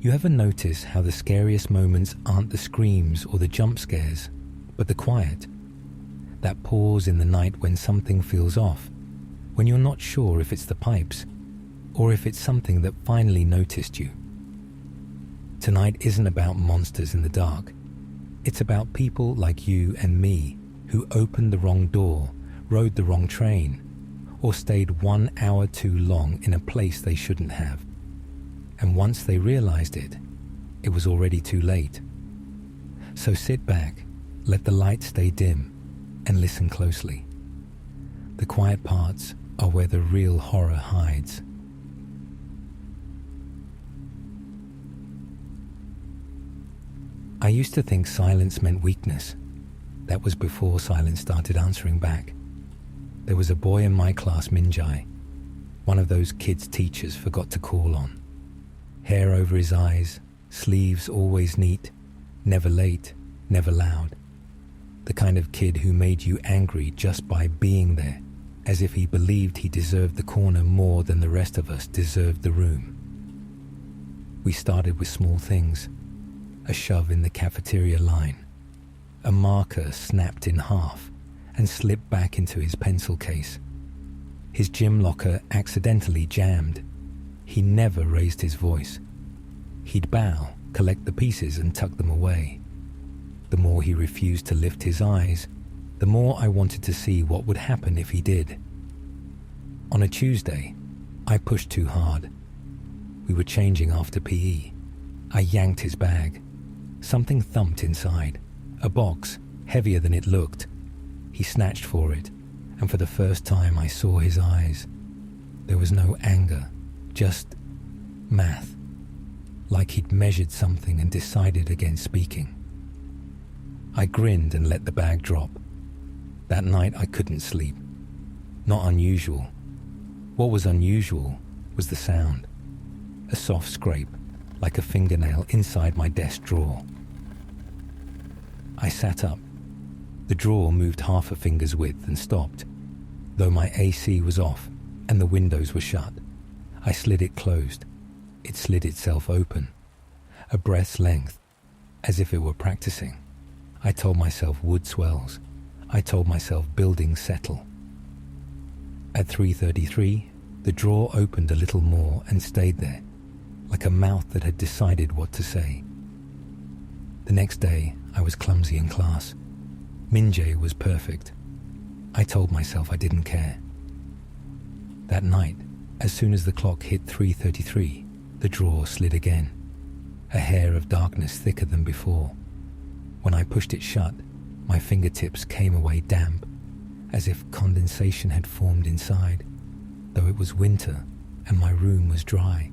You ever notice how the scariest moments aren't the screams or the jump scares, but the quiet? That pause in the night when something feels off, when you're not sure if it's the pipes, or if it's something that finally noticed you. Tonight isn't about monsters in the dark. It's about people like you and me who opened the wrong door, rode the wrong train, or stayed 1 hour too long in a place they shouldn't have. And once they realized it, it was already too late. So sit back, let the light stay dim, and listen closely. The quiet parts are where the real horror hides. I used to think silence meant weakness. That was before silence started answering back. There was a boy in my class, Minjai, one of those kids teachers forgot to call on. Hair over his eyes, sleeves always neat, never late, never loud. The kind of kid who made you angry just by being there, as if he believed he deserved the corner more than the rest of us deserved the room. We started with small things. A shove in the cafeteria line, a marker snapped in half and slipped back into his pencil case. His gym locker accidentally jammed. He never raised his voice. He'd bow, collect the pieces and tuck them away. The more he refused to lift his eyes, the more I wanted to see what would happen if he did. On a Tuesday, I pushed too hard. We were changing after PE. I yanked his bag. Something thumped inside, a box heavier than it looked. He snatched for it, and for the first time I saw his eyes. There was no anger, just math, like he'd measured something and decided against speaking. I grinned and let the bag drop. That night I couldn't sleep. Not unusual. What was unusual was the sound. A soft scrape, like a fingernail inside my desk drawer. I sat up. The drawer moved half a finger's width and stopped, though my AC was off and the windows were shut. I slid it closed. It slid itself open, a breath's length, as if it were practicing. I told myself wood swells. I told myself buildings settle. At 3:33, the drawer opened a little more and stayed there, like a mouth that had decided what to say. The next day, I was clumsy in class. Minjae was perfect. I told myself I didn't care. That night, as soon as the clock hit 3:33, the drawer slid again, a hair of darkness thicker than before. When I pushed it shut, my fingertips came away damp, as if condensation had formed inside, though it was winter and my room was dry.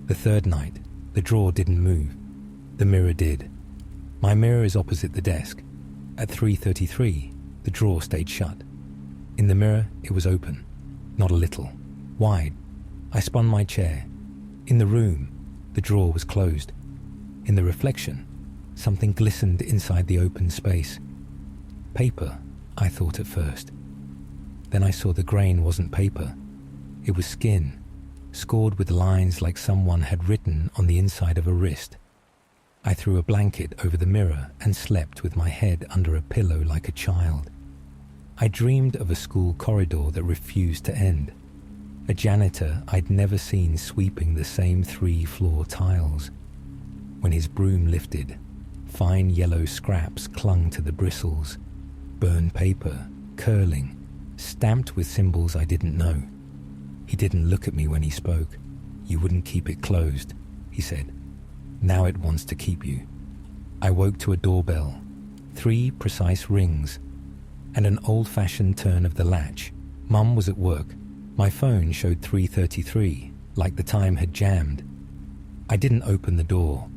The third night, the drawer didn't move. The mirror did. My mirror is opposite the desk. At 3:33, the drawer stayed shut. In the mirror, it was open, not a little, wide. I spun my chair. In the room, the drawer was closed. In the reflection, something glistened inside the open space. Paper, I thought at first. Then I saw the grain wasn't paper. It was skin, scored with lines like someone had written on the inside of a wrist. I threw a blanket over the mirror and slept with my head under a pillow like a child. I dreamed of a school corridor that refused to end. A janitor I'd never seen sweeping the same 3-floor tiles. When his broom lifted, fine yellow scraps clung to the bristles. Burned paper, curling, stamped with symbols I didn't know. He didn't look at me when he spoke. "You wouldn't keep it closed," he said. "Now it wants to keep you." I woke to a doorbell, 3 precise rings, and an old-fashioned turn of the latch. Mum was at work. My phone showed 3:33, like the time had jammed. I didn't open the door.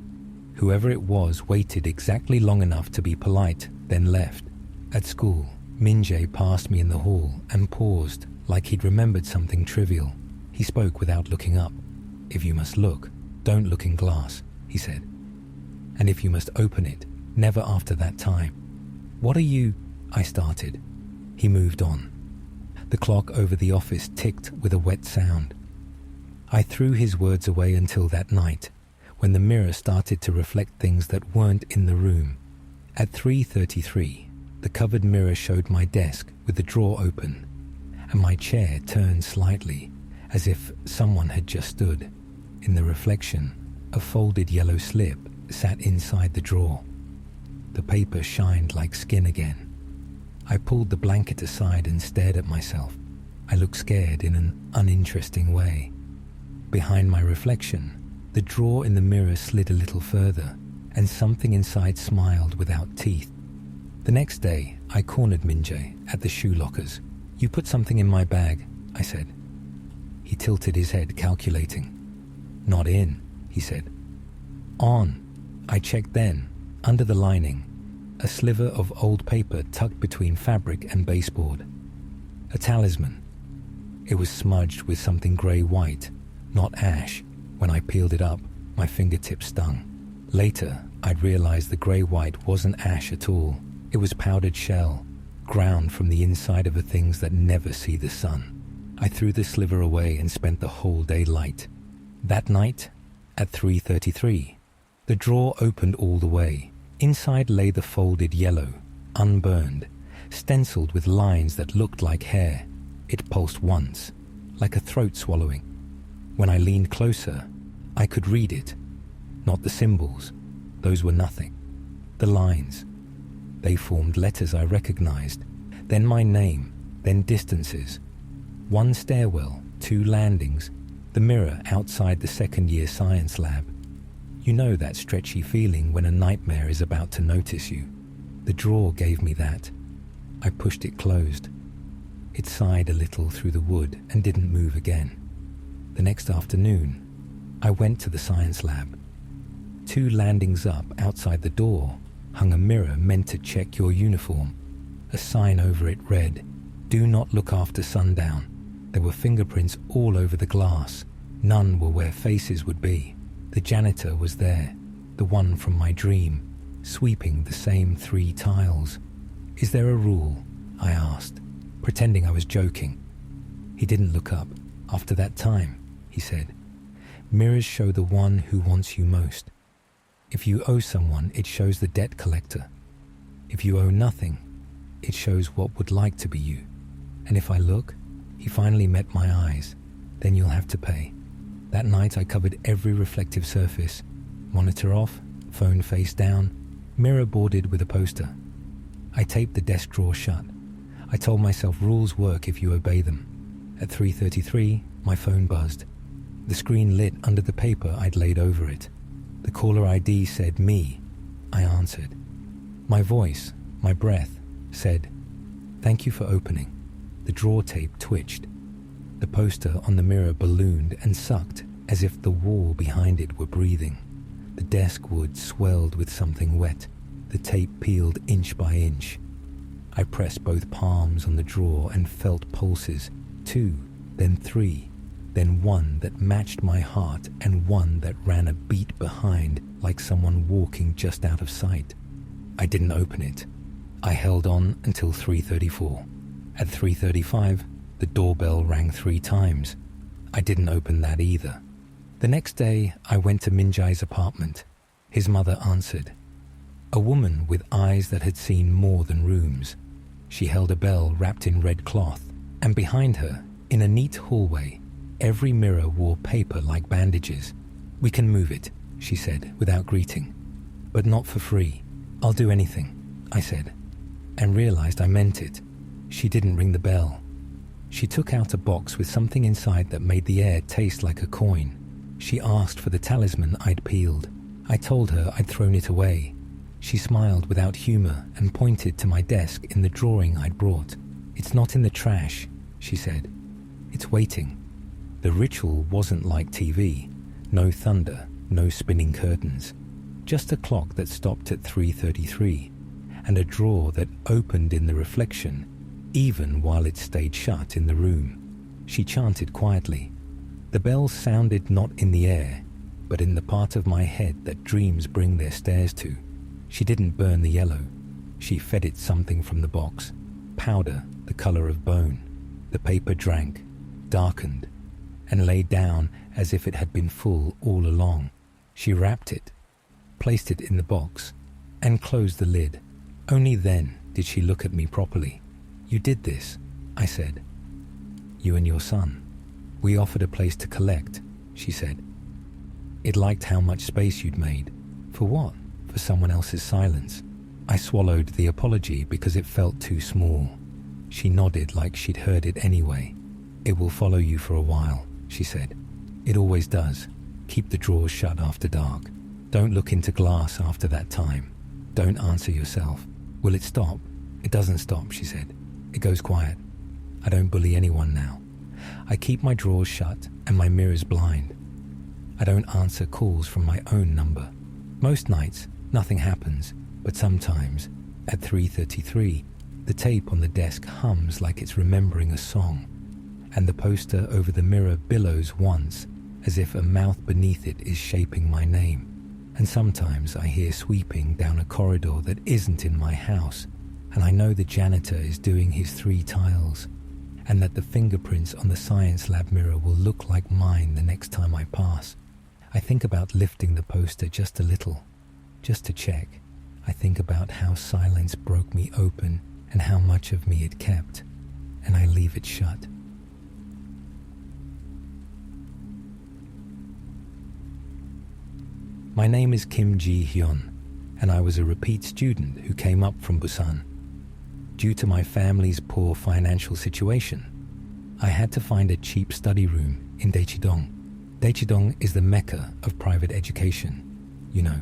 Whoever it was waited exactly long enough to be polite, then left. At school, Minjae passed me in the hall and paused, like he'd remembered something trivial. He spoke without looking up. "If you must look, don't look in glass," he said. "And if you must open it, never after that time." "What are you—" I started. He moved on. The clock over the office ticked with a wet sound. I threw his words away until that night, when the mirror started to reflect things that weren't in the room. At 3:33, the covered mirror showed my desk with the drawer open, and my chair turned slightly, as if someone had just stood. In the reflection, a folded yellow slip sat inside the drawer. The paper shined like skin again. I pulled the blanket aside and stared at myself. I looked scared in an uninteresting way. Behind my reflection, the drawer in the mirror slid a little further, and something inside smiled without teeth. The next day, I cornered Minjae at the shoe lockers. "You put something in my bag," I said. He tilted his head, calculating. "Not in," he said. "On." I checked then, under the lining, a sliver of old paper tucked between fabric and baseboard. A talisman. It was smudged with something grey-white, not ash. When I peeled it up, my fingertips stung. Later, I'd realized the grey-white wasn't ash at all. It was powdered shell, ground from the inside of the things that never see the sun. I threw the sliver away and spent the whole day light. That night, at 3:33, the drawer opened all the way. Inside lay the folded yellow, unburned, stenciled with lines that looked like hair. It pulsed once, like a throat swallowing. When I leaned closer, I could read it. Not the symbols, those were nothing. The lines. They formed letters I recognized, then my name, then distances. One stairwell, 2 landings, the mirror outside the second-year science lab. You know that stretchy feeling when a nightmare is about to notice you. The drawer gave me that. I pushed it closed. It sighed a little through the wood and didn't move again. The next afternoon, I went to the science lab. 2 landings up outside the door hung a mirror meant to check your uniform. A sign over it read, "Do not look after sundown." There were fingerprints all over the glass. None were where faces would be. The janitor was there, the one from my dream, sweeping the same 3 tiles. "Is there a rule?" I asked, pretending I was joking. He didn't look up. "After that time," he said, "mirrors show the one who wants you most. If you owe someone, it shows the debt collector. If you owe nothing, it shows what would like to be you. And if I look," he finally met my eyes, "then you'll have to pay." That night I covered every reflective surface. Monitor off, phone face down, mirror boarded with a poster. I taped the desk drawer shut. I told myself rules work if you obey them. At 3:33, my phone buzzed. The screen lit under the paper I'd laid over it. The caller ID said me. I answered. My voice, my breath, said, "Thank you for opening." The drawer tape twitched. The poster on the mirror ballooned and sucked as if the wall behind it were breathing. The desk wood swelled with something wet. The tape peeled inch by inch. I pressed both palms on the drawer and felt pulses, 2, then 3, then 1 that matched my heart and 1 that ran a beat behind, like someone walking just out of sight. I didn't open it. I held on until 3:34. At 3:35, the doorbell rang 3 times. I didn't open that either. The next day, I went to Minjae's apartment. His mother answered. A woman with eyes that had seen more than rooms. She held a bell wrapped in red cloth, and behind her, in a neat hallway, every mirror wore paper like bandages. "We can move it," she said, without greeting. "But not for free. I'll do anything," I said, and realized I meant it. She didn't ring the bell. She took out a box with something inside that made the air taste like a coin. She asked for the talisman I'd peeled. I told her I'd thrown it away. She smiled without humor and pointed to my desk in the drawing I'd brought. "It's not in the trash," she said. "It's waiting." The ritual wasn't like TV. No thunder, no spinning curtains. Just a clock that stopped at 3:33, and a drawer that opened in the reflection, even while it stayed shut in the room. She chanted quietly. The bell sounded not in the air, but in the part of my head that dreams bring their stairs to. She didn't burn the yellow. She fed it something from the box. Powder, the color of bone. The paper drank, darkened, and lay down as if it had been full all along. She wrapped it, placed it in the box, and closed the lid. Only then did she look at me properly. "You did this," I said. "You and your son. We offered a place to collect," she said. "It liked how much space you'd made." "For what?" "For someone else's silence." I swallowed the apology because it felt too small. She nodded like she'd heard it anyway. "It will follow you for a while," she said. "It always does. Keep the drawers shut after dark. Don't look into glass after that time. Don't answer yourself." "Will it stop?" "It doesn't stop," she said. "It goes quiet. I don't bully anyone now. I keep my drawers shut and my mirrors blind. I don't answer calls from my own number. Most nights, nothing happens, but sometimes, at 3:33, the tape on the desk hums like it's remembering a song, and the poster over the mirror billows once, as if a mouth beneath it is shaping my name. And sometimes I hear sweeping down a corridor that isn't in my house, and I know the janitor is doing his 3 tiles, and that the fingerprints on the science lab mirror will look like mine the next time I pass. I think about lifting the poster just a little, just to check. I think about how silence broke me open and how much of me it kept, and I leave it shut. My name is Kim Ji-hyun, and I was a repeat student who came up from Busan. Due to my family's poor financial situation, I had to find a cheap study room in Daechidong. Daechidong is the mecca of private education. You know,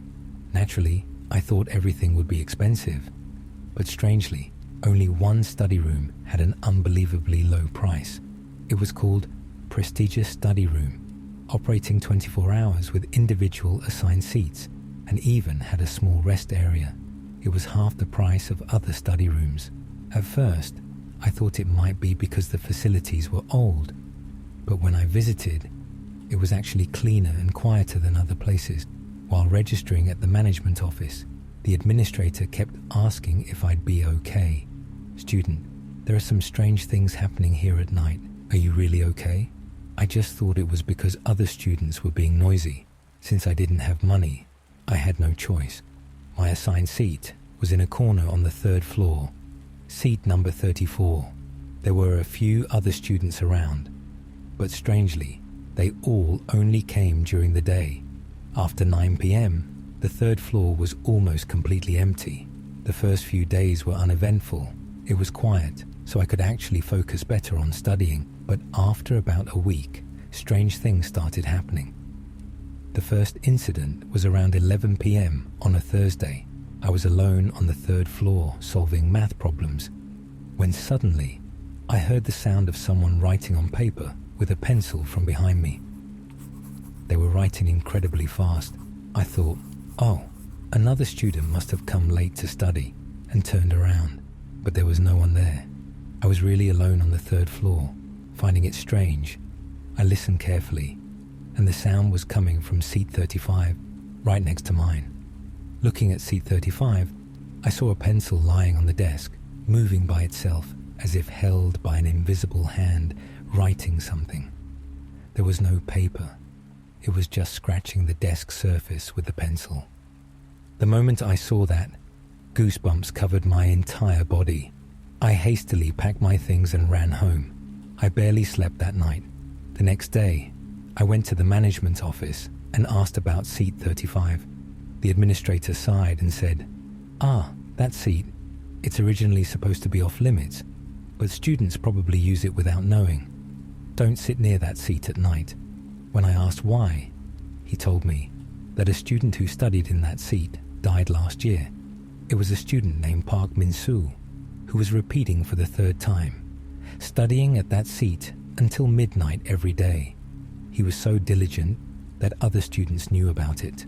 naturally, I thought everything would be expensive, but strangely, only one study room had an unbelievably low price. It was called Prestigious Study Room, operating 24 hours with individual assigned seats, and even had a small rest area. It was half the price of other study rooms. At first, I thought it might be because the facilities were old, but when I visited, it was actually cleaner and quieter than other places. While registering at the management office, the administrator kept asking if I'd be okay. "Student, there are some strange things happening here at night. Are you really okay?" I just thought it was because other students were being noisy. Since I didn't have money, I had no choice. My assigned seat was in a corner on the 3rd floor, seat number 34. There were a few other students around, but strangely, they all only came during the day. After 9 p.m., the 3rd floor was almost completely empty. The first few days were uneventful. It was quiet, so I could actually focus better on studying. But after about a week, strange things started happening. The first incident was around 11 p.m. on a Thursday. I was alone on the 3rd floor solving math problems, when suddenly I heard the sound of someone writing on paper with a pencil from behind me. They were writing incredibly fast. I thought, oh, another student must have come late to study, and turned around, but there was no one there. I was really alone on the 3rd floor. Finding it strange, I listened carefully, and the sound was coming from seat 35, right next to mine. Looking at seat 35, I saw a pencil lying on the desk, moving by itself as if held by an invisible hand, writing something. There was no paper. It was just scratching the desk surface with the pencil. The moment I saw that, goosebumps covered my entire body. I hastily packed my things and ran home. I barely slept that night. The next day, I went to the management office and asked about seat 35. The administrator sighed and said, that seat. It's originally supposed to be off limits, but students probably use it without knowing. Don't sit near that seat at night." When I asked why, he told me that a student who studied in that seat died last year. It was a student named Park Min-soo, who was repeating for the 3rd time, studying at that seat until midnight every day. He was so diligent that other students knew about it.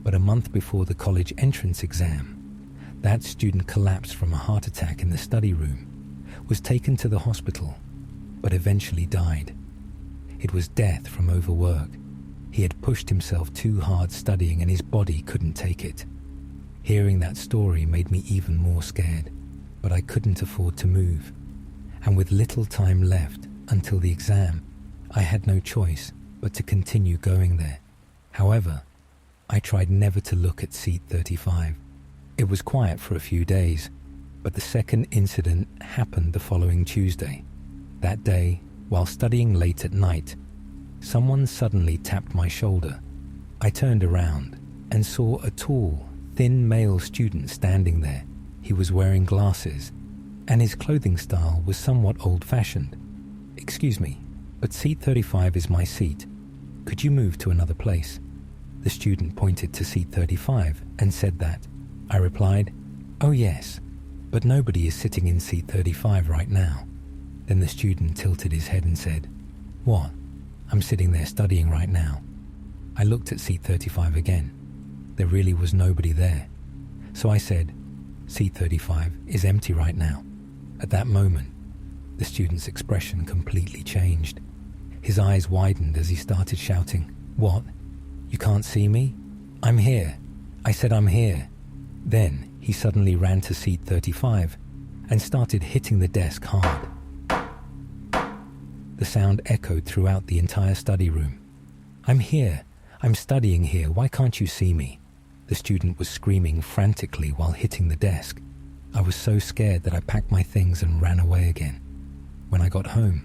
But a month before the college entrance exam, that student collapsed from a heart attack in the study room, was taken to the hospital, but eventually died. It was death from overwork. He had pushed himself too hard studying and his body couldn't take it. Hearing that story made me even more scared, but I couldn't afford to move. And with little time left until the exam, I had no choice but to continue going there. However, I tried never to look at seat 35. It was quiet for a few days, but the second incident happened the following Tuesday. That day, while studying late at night, someone suddenly tapped my shoulder. I turned around and saw a tall, thin male student standing there. He was wearing glasses, and his clothing style was somewhat old-fashioned. "Excuse me, but seat 35 is my seat. Could you move to another place?" The student pointed to seat 35 and said that. I replied, "Oh yes, but nobody is sitting in seat 35 right now." Then the student tilted his head and said, "What? I'm sitting there studying right now." I looked at seat 35 again. There really was nobody there. So I said, "Seat 35 is empty right now." At that moment, the student's expression completely changed. His eyes widened as he started shouting, "What? You can't see me? I'm here. I said I'm here." Then he suddenly ran to seat 35 and started hitting the desk hard. The sound echoed throughout the entire study room. "I'm here. I'm studying here. Why can't you see me?" The student was screaming frantically while hitting the desk. I was so scared that I packed my things and ran away again. When I got home,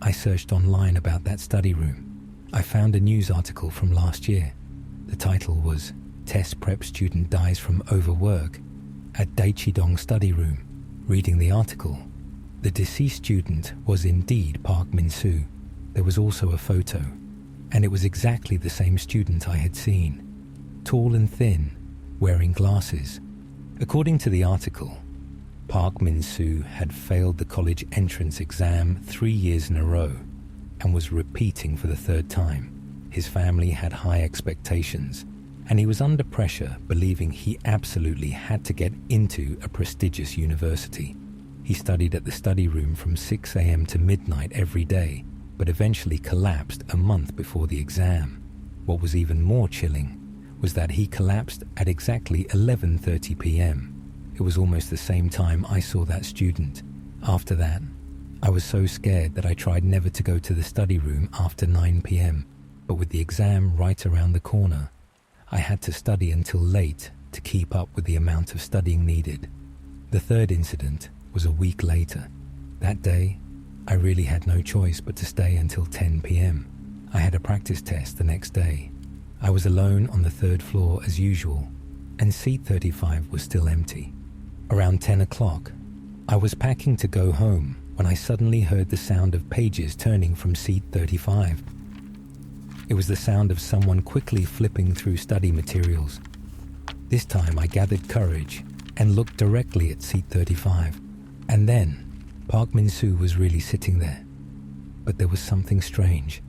I searched online about that study room. I found a news article from last year. The title was "Test Prep Student Dies from Overwork at Daechidong Study Room." Reading the article, the deceased student was indeed Park Min-soo. There was also a photo, and it was exactly the same student I had seen. Tall and thin, wearing glasses. According to the article, Park Min-soo had failed the college entrance exam 3 years in a row and was repeating for the third time. His family had high expectations, and he was under pressure, believing he absolutely had to get into a prestigious university. He studied at the study room from 6 a.m. to midnight every day, but eventually collapsed a month before the exam. What was even more chilling was that he collapsed at exactly 11:30 p.m. It was almost the same time I saw that student. After that, I was so scared that I tried never to go to the study room after 9 p.m. But with the exam right around the corner, I had to study until late to keep up with the amount of studying needed. The third incident was a week later. That day, I really had no choice but to stay until 10 p.m. I had a practice test the next day. I was alone on the third floor as usual, and seat 35 was still empty. Around 10 o'clock, I was packing to go home when I suddenly heard the sound of pages turning from seat 35. It was the sound of someone quickly flipping through study materials. This time I gathered courage and looked directly at seat 35. And then, Park Min-soo was really sitting there. But there was something strange.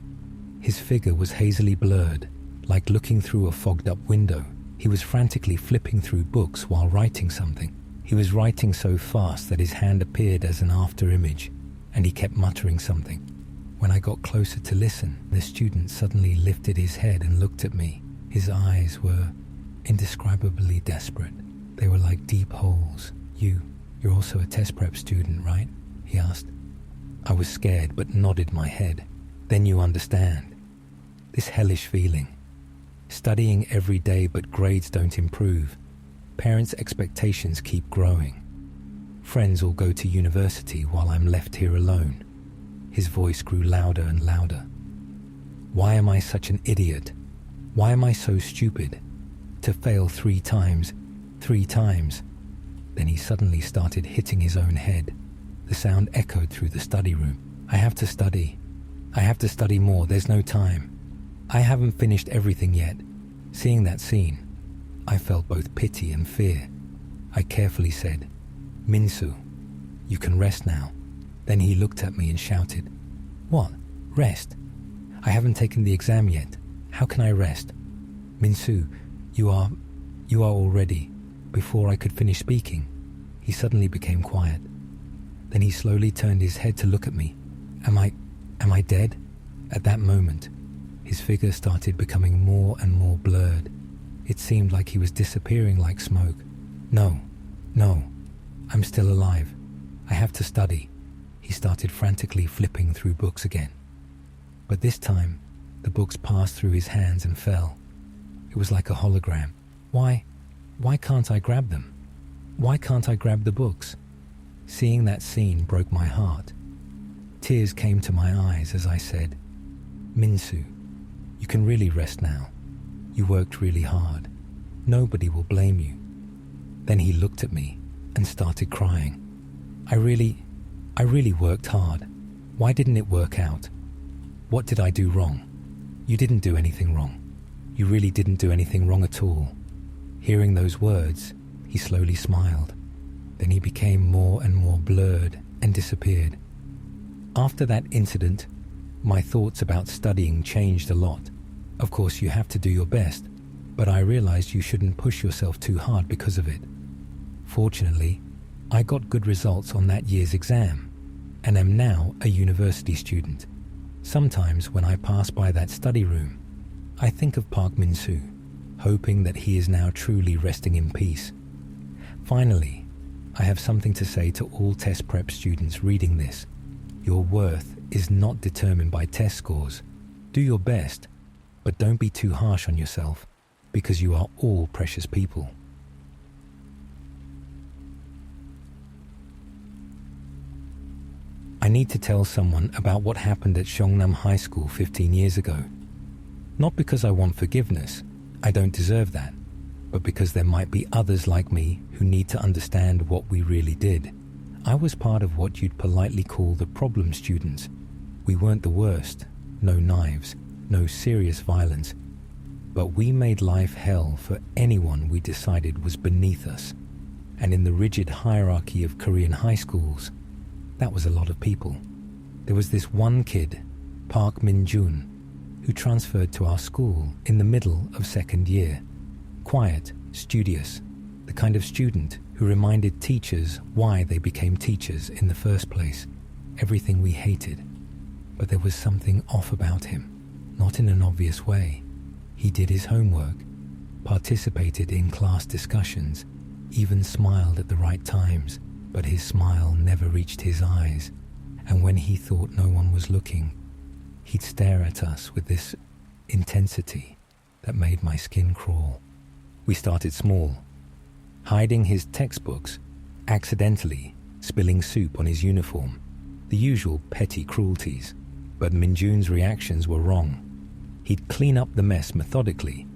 His figure was hazily blurred, like looking through a fogged-up window. He was frantically flipping through books while writing something. He was writing so fast that his hand appeared as an after-image, and he kept muttering something. When I got closer to listen, the student suddenly lifted his head and looked at me. His eyes were indescribably desperate. They were like deep holes. You're also a test prep student, right?" he asked. I was scared but nodded my head. "Then you understand. This hellish feeling. Studying every day but grades don't improve. Parents' expectations keep growing. Friends all go to university while I'm left here alone." His voice grew louder and louder. "Why am I such an idiot? Why am I so stupid? To fail 3 times. 3 times. Then he suddenly started hitting his own head. The sound echoed through the study room. "I have to study. I have to study more. There's no time. I haven't finished everything yet." Seeing that scene, I felt both pity and fear. I carefully said, "Min-soo, you can rest now." Then he looked at me and shouted, "What? Rest? I haven't taken the exam yet. How can I rest?" "Min-soo, you are all ready." Before I could finish speaking, he suddenly became quiet. Then he slowly turned his head to look at me. Am I dead?" At that moment, his figure started becoming more and more blurred. It seemed like he was disappearing like smoke. No, I'm still alive. I have to study." He started frantically flipping through books again. But this time, the books passed through his hands and fell. It It was like a hologram. Why can't I grab them? Why can't I grab the books? Seeing that scene broke my heart. Tears came to my eyes as I said, Minsu, you can really rest now. You worked really hard. Nobody will blame you. Then he looked at me and started crying. I really worked hard. Why didn't it work out? What did I do wrong? You didn't do anything wrong. You really didn't do anything wrong at all. Hearing those words, he slowly smiled. Then he became more and more blurred and disappeared. After that incident, my thoughts about studying changed a lot. Of course, you have to do your best, but I realized you shouldn't push yourself too hard because of it. Fortunately, I got good results on that year's exam and am now a university student. Sometimes when I pass by that study room, I think of Park Min-soo, hoping that he is now truly resting in peace. Finally, I have something to say to all test prep students reading this. Your worth is not determined by test scores. Do your best, but don't be too harsh on yourself, because you are all precious people. I need to tell someone about what happened at Seongnam High School 15 years ago. Not because I want forgiveness, I don't deserve that, but because there might be others like me who need to understand what we really did. I was part of what you'd politely call the problem students. We weren't the worst, no knives, no serious violence, but we made life hell for anyone we decided was beneath us. And in the rigid hierarchy of Korean high schools, that was a lot of people. There was this one kid, Park Min-jun, who transferred to our school in the middle of second year. Quiet, studious, the kind of student who reminded teachers why they became teachers in the first place. Everything we hated. But there was something off about him, not in an obvious way. He did his homework, participated in class discussions, even smiled at the right times, but his smile never reached his eyes, and when he thought no one was looking, he'd stare at us with this intensity that made my skin crawl. We started small, hiding his textbooks, accidentally spilling soup on his uniform, the usual petty cruelties. But Min-jun's reactions were wrong. He'd clean up the mess methodically,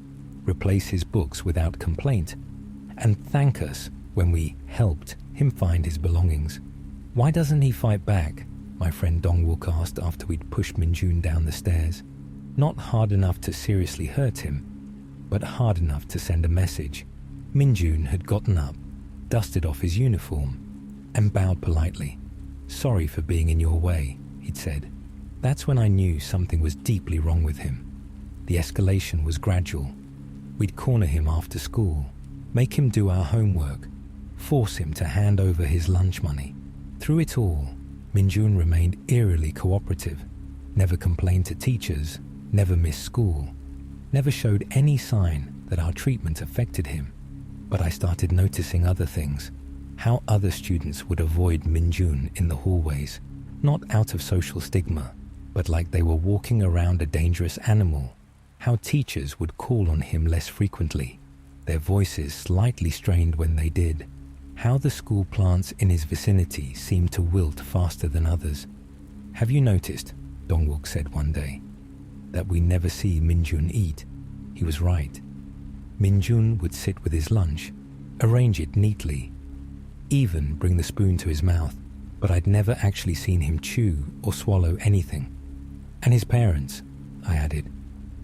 replace his books without complaint, and thank us when we helped him find his belongings. Why doesn't he fight back? My friend Dong-wook asked after we'd pushed Min-jun down the stairs. Not hard enough to seriously hurt him, but hard enough to send a message. Min-jun had gotten up, dusted off his uniform, and bowed politely. Sorry for being in your way, he'd said. That's when I knew something was deeply wrong with him. The escalation was gradual. We'd corner him after school, make him do our homework, force him to hand over his lunch money. Through it all, Min-jun remained eerily cooperative, never complained to teachers, never missed school, never showed any sign that our treatment affected him. But I started noticing other things, how other students would avoid Min-jun in the hallways, not out of social stigma, but like they were walking around a dangerous animal, how teachers would call on him less frequently, their voices slightly strained when they did, how the school plants in his vicinity seemed to wilt faster than others. Have you noticed, Dong-wook said one day, that we never see Min-jun eat? He was right. Min-jun would sit with his lunch, arrange it neatly, even bring the spoon to his mouth, but I'd never actually seen him chew or swallow anything. And his parents, I added.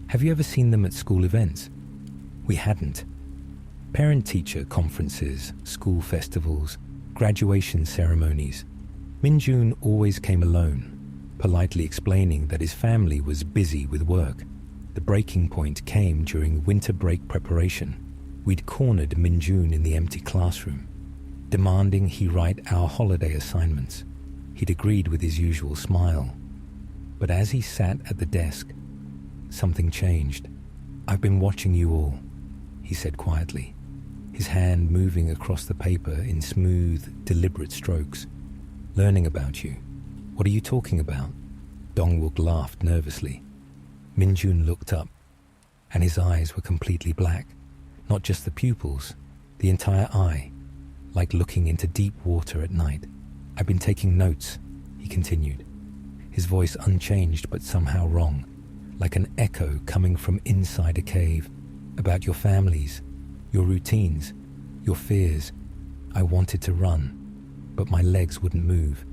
Have you ever seen them at school events? We hadn't. Parent-teacher conferences, school festivals, graduation ceremonies. Min-jun always came alone, politely explaining that his family was busy with work. The breaking point came during winter break preparation. We'd cornered Min-jun in the empty classroom, demanding he write our holiday assignments. He'd agreed with his usual smile. But as he sat at the desk, something changed. I've been watching you all, he said quietly, his hand moving across the paper in smooth, deliberate strokes. Learning about you. What are you talking about? Dong-wook laughed nervously. Min-jun looked up. and his eyes were completely black. Not just the pupils, the entire eye, like looking into deep water at night. "I've been taking notes," he continued, his voice unchanged but somehow wrong, like an echo coming from inside a cave, "about your families, your routines, your fears." I wanted to run, but my legs wouldn't move.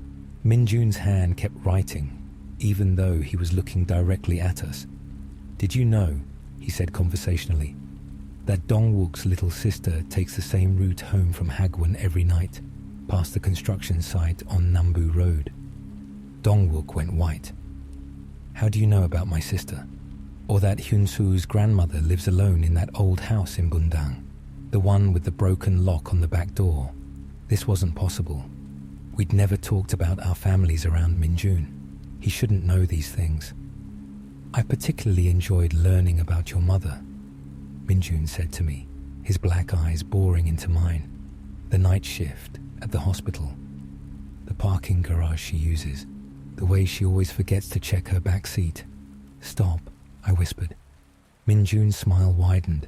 Minjun's hand kept writing, even though he was looking directly at us. "Did you know," he said conversationally, "that Dongwook's little sister takes the same route home from Hagwon every night, past the construction site on Nambu Road?" Dongwook went white. "How do you know about my sister? Or that Hyunsu's grandmother lives alone in that old house in Bundang, the one with the broken lock on the back door?" This wasn't possible. We'd never talked about our families around Minjun. He shouldn't know these things. "I particularly enjoyed learning about your mother," Minjun said to me, his black eyes boring into mine. "The night shift at the hospital, the parking garage she uses, the way she always forgets to check her back seat." "Stop," I whispered. Minjun's smile widened,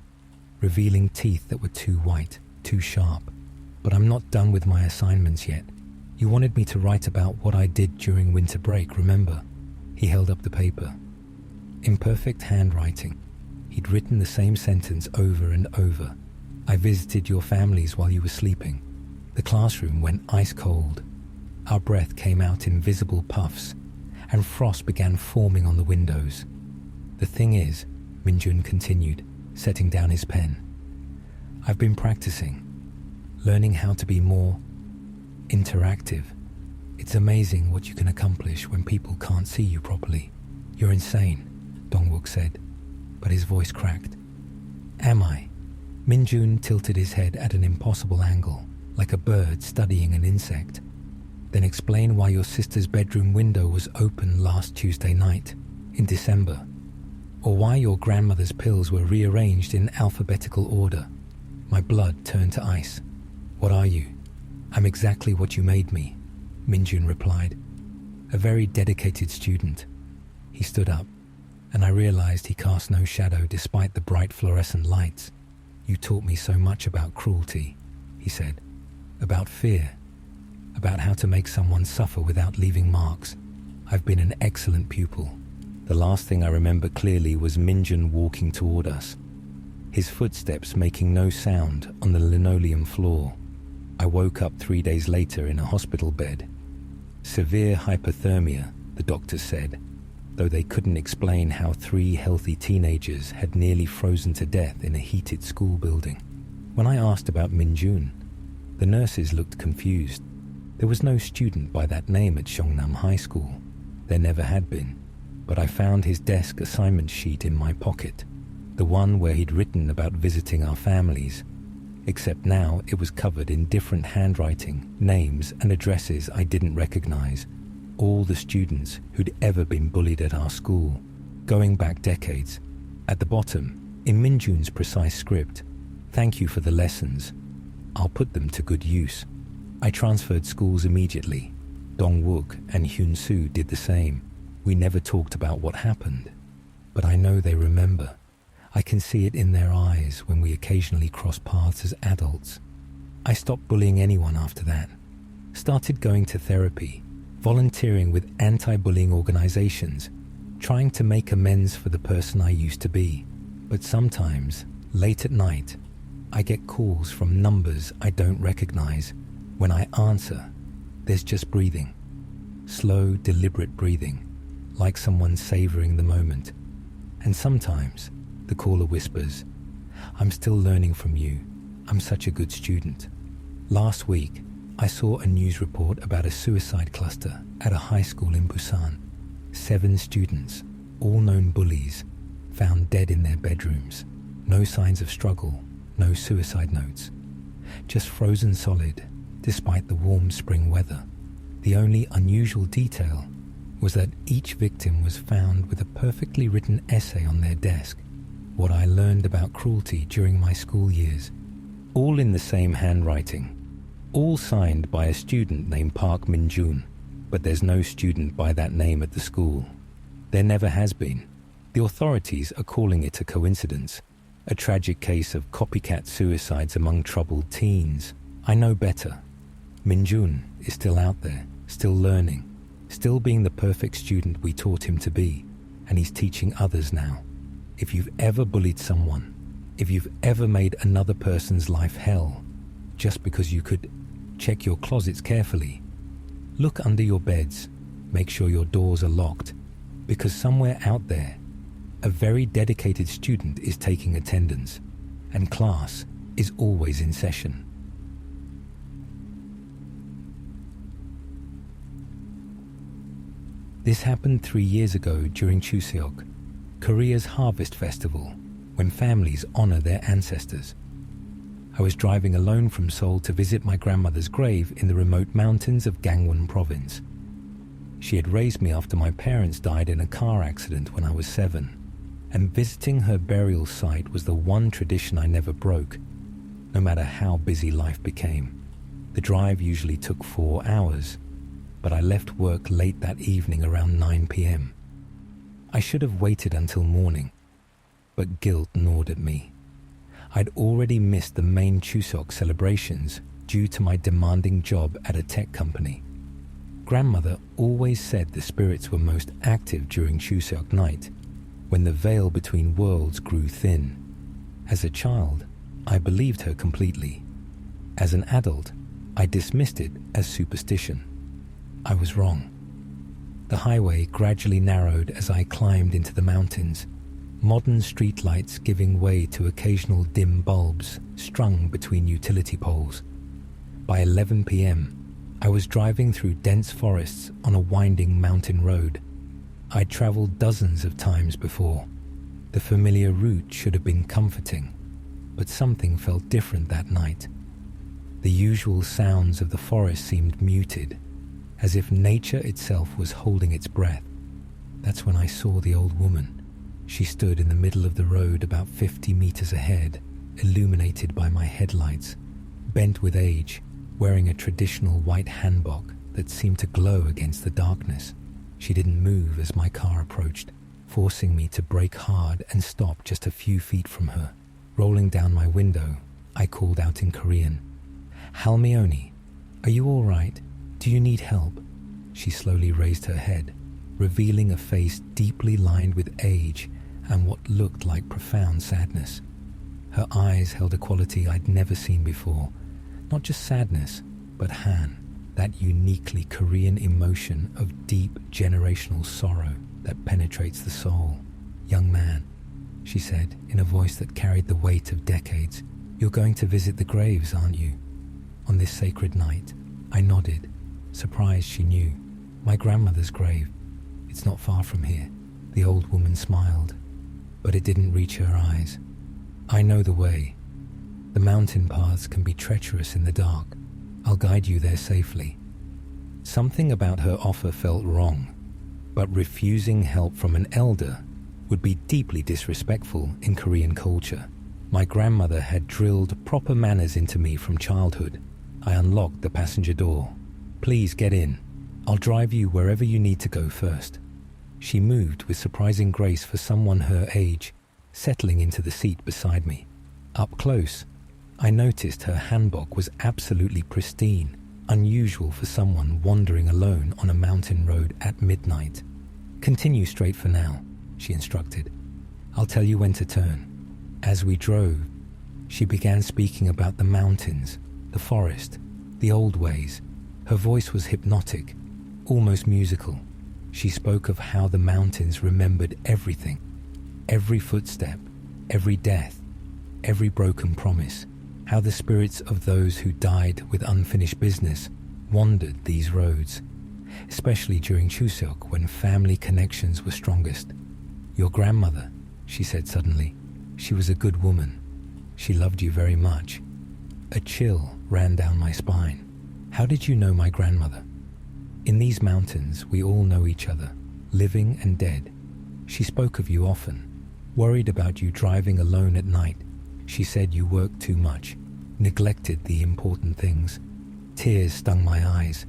revealing teeth that were too white, too sharp. "But I'm not done with my assignments yet. You wanted me to write about what I did during winter break, remember?" He held up the paper. In perfect handwriting, he'd written the same sentence over and over. "I visited your families while you were sleeping. The classroom went ice cold. Our breath came out in visible puffs, and frost began forming on the windows. The thing is," Minjun continued, setting down his pen, "I've been practicing, learning how to be more interactive. It's amazing what you can accomplish when people can't see you properly." "You're insane," Dongwook said, but his voice cracked. "Am I?" Minjun tilted his head at an impossible angle, like a bird studying an insect. "Then explain why your sister's bedroom window was open last Tuesday night, in December, or why your grandmother's pills were rearranged in alphabetical order." My blood turned to ice. "What are you?" "I'm exactly what you made me," Minjun replied. "A very dedicated student." He stood up, and I realized he cast no shadow despite the bright fluorescent lights. "You taught me so much about cruelty," he said, "about fear, about how to make someone suffer without leaving marks. I've been an excellent pupil." The last thing I remember clearly was Minjun walking toward us, his footsteps making no sound on the linoleum floor. I woke up 3 days later in a hospital bed. Severe hypothermia, the doctors said, though they couldn't explain how 3 healthy teenagers had nearly frozen to death in a heated school building. When I asked about Minjun, the nurses looked confused. There was no student by that name at Seongnam High School. There never had been. But I found his desk assignment sheet in my pocket, the one where he'd written about visiting our families, except now it was covered in different handwriting, names and addresses I didn't recognize. All the students who'd ever been bullied at our school, going back decades. At the bottom, in Minjun's precise script, "Thank you for the lessons. I'll put them to good use." I transferred schools immediately. Dongwook and Hyunsu did the same. We never talked about what happened, but I know they remember. I can see it in their eyes when we occasionally cross paths as adults. I stopped bullying anyone after that. Started going to therapy, volunteering with anti-bullying organizations, trying to make amends for the person I used to be. But sometimes, late at night, I get calls from numbers I don't recognize. When I answer, there's just breathing. Slow, deliberate breathing, like someone savoring the moment. And sometimes, the caller whispers, "I'm still learning from you. I'm such a good student." Last week, I saw a news report about a suicide cluster at a high school in Busan. 7 students, all known bullies, found dead in their bedrooms. No signs of struggle, no suicide notes. Just frozen solid, despite the warm spring weather. The only unusual detail was that each victim was found with a perfectly written essay on their desk. What I learned about cruelty during my school years. All in the same handwriting. All signed by a student named Park Minjun. But there's no student by that name at the school. There never has been. The authorities are calling it a coincidence, a tragic case of copycat suicides among troubled teens. I know better. Minjun is still out there, still learning, still being the perfect student we taught him to be, and he's teaching others now. If you've ever bullied someone, if you've ever made another person's life hell, just because you could, check your closets carefully. Look under your beds, make sure your doors are locked, because somewhere out there, a very dedicated student is taking attendance, and class is always in session. This happened 3 years ago during Chuseok, Korea's harvest festival, when families honor their ancestors. I was driving alone from Seoul to visit my grandmother's grave in the remote mountains of Gangwon province. She had raised me after my parents died in a car accident when I was 7, and visiting her burial site was the one tradition I never broke, no matter how busy life became. The drive usually took 4 hours, but I left work late that evening around 9 p.m. I should have waited until morning, but guilt gnawed at me. I'd already missed the main Chuseok celebrations due to my demanding job at a tech company. Grandmother always said the spirits were most active during Chuseok night, when the veil between worlds grew thin. As a child, I believed her completely. As an adult, I dismissed it as superstition. I was wrong. The highway gradually narrowed as I climbed into the mountains, modern streetlights giving way to occasional dim bulbs strung between utility poles. By 11 p.m., I was driving through dense forests on a winding mountain road. I'd traveled dozens of times before. The familiar route should have been comforting, but something felt different that night. The usual sounds of the forest seemed muted, as if nature itself was holding its breath. That's when I saw the old woman. She stood in the middle of the road about 50 meters ahead, illuminated by my headlights, bent with age, wearing a traditional white hanbok that seemed to glow against the darkness. She didn't move as my car approached, forcing me to brake hard and stop just a few feet from her. Rolling down my window, I called out in Korean, "Halmeoni, are you all right? Do you need help?" She slowly raised her head, revealing a face deeply lined with age and what looked like profound sadness. Her eyes held a quality I'd never seen before, not just sadness, but han, that uniquely Korean emotion of deep generational sorrow that penetrates the soul. "Young man," she said in a voice that carried the weight of decades, "you're going to visit the graves, aren't you? On this sacred night." I nodded, surprised she knew. "My grandmother's grave. It's not far from here." The old woman smiled, but it didn't reach her eyes. "I know the way. The mountain paths can be treacherous in the dark. I'll guide you there safely." Something about her offer felt wrong, but refusing help from an elder would be deeply disrespectful in Korean culture. My grandmother had drilled proper manners into me from childhood. I unlocked the passenger door. "Please get in. I'll drive you wherever you need to go first." She moved with surprising grace for someone her age, settling into the seat beside me. Up close, I noticed her hanbok was absolutely pristine, unusual for someone wandering alone on a mountain road at midnight. "Continue straight for now," she instructed. "I'll tell you when to turn." As we drove, she began speaking about the mountains, the forest, the old ways. Her voice was hypnotic, almost musical. She spoke of how the mountains remembered everything, every footstep, every death, every broken promise, how the spirits of those who died with unfinished business wandered these roads, especially during Chuseok when family connections were strongest. "Your grandmother," she said suddenly, "she was a good woman. She loved you very much." A chill ran down my spine. "How did you know my grandmother?" "In these mountains, we all know each other, living and dead. She spoke of you often, worried about you driving alone at night. She said you worked too much, neglected the important things." Tears stung my eyes.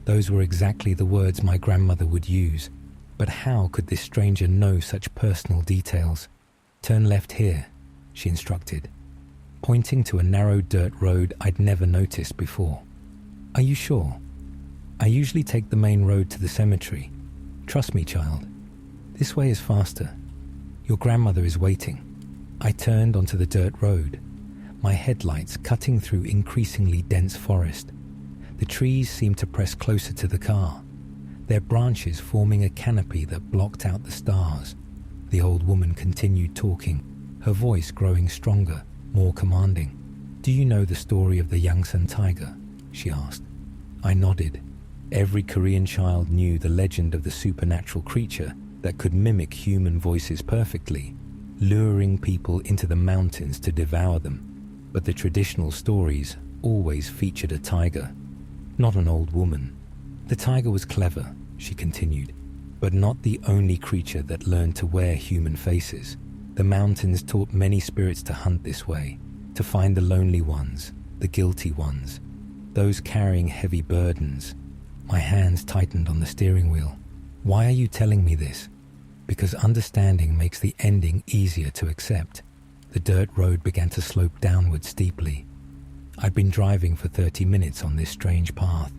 Those were exactly the words my grandmother would use. But how could this stranger know such personal details? "Turn left here," she instructed, pointing to a narrow dirt road I'd never noticed before. "Are you sure? I usually take the main road to the cemetery. Trust me, child. This way is faster. Your grandmother is waiting." I turned onto the dirt road, my headlights cutting through increasingly dense forest. The trees seemed to press closer to the car, their branches forming a canopy that blocked out the stars. The old woman continued talking, her voice growing stronger, more commanding. "Do you know the story of the Jangsan tiger?" she asked. I nodded. Every Korean child knew the legend of the supernatural creature that could mimic human voices perfectly, luring people into the mountains to devour them. But the traditional stories always featured a tiger, not an old woman. "The tiger was clever," she continued, "but not the only creature that learned to wear human faces. The mountains taught many spirits to hunt this way, to find the lonely ones, the guilty ones, those carrying heavy burdens." My hands tightened on the steering wheel. "Why are you telling me this?" "Because understanding makes the ending easier to accept." The dirt road began to slope downward steeply. I'd been driving for 30 minutes on this strange path,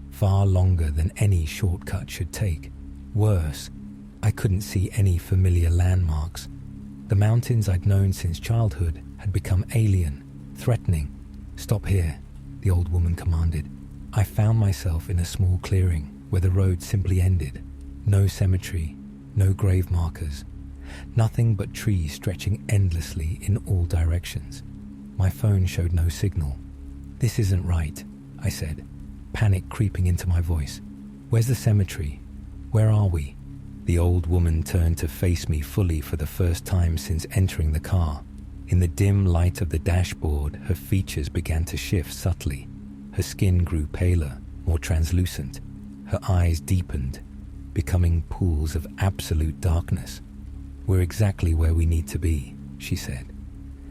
far longer than any shortcut should take. Worse, I couldn't see any familiar landmarks. The mountains I'd known since childhood had become alien, threatening. "Stop here," the old woman commanded. I found myself in a small clearing where the road simply ended. No cemetery, no grave markers, nothing but trees stretching endlessly in all directions. My phone showed no signal. "This isn't right," I said, panic creeping into my voice. "Where's the cemetery? Where are we?" The old woman turned to face me fully for the first time since entering the car. In the dim light of the dashboard, her features began to shift subtly. Her skin grew paler, more translucent. Her eyes deepened, becoming pools of absolute darkness. "We're exactly where we need to be," she said.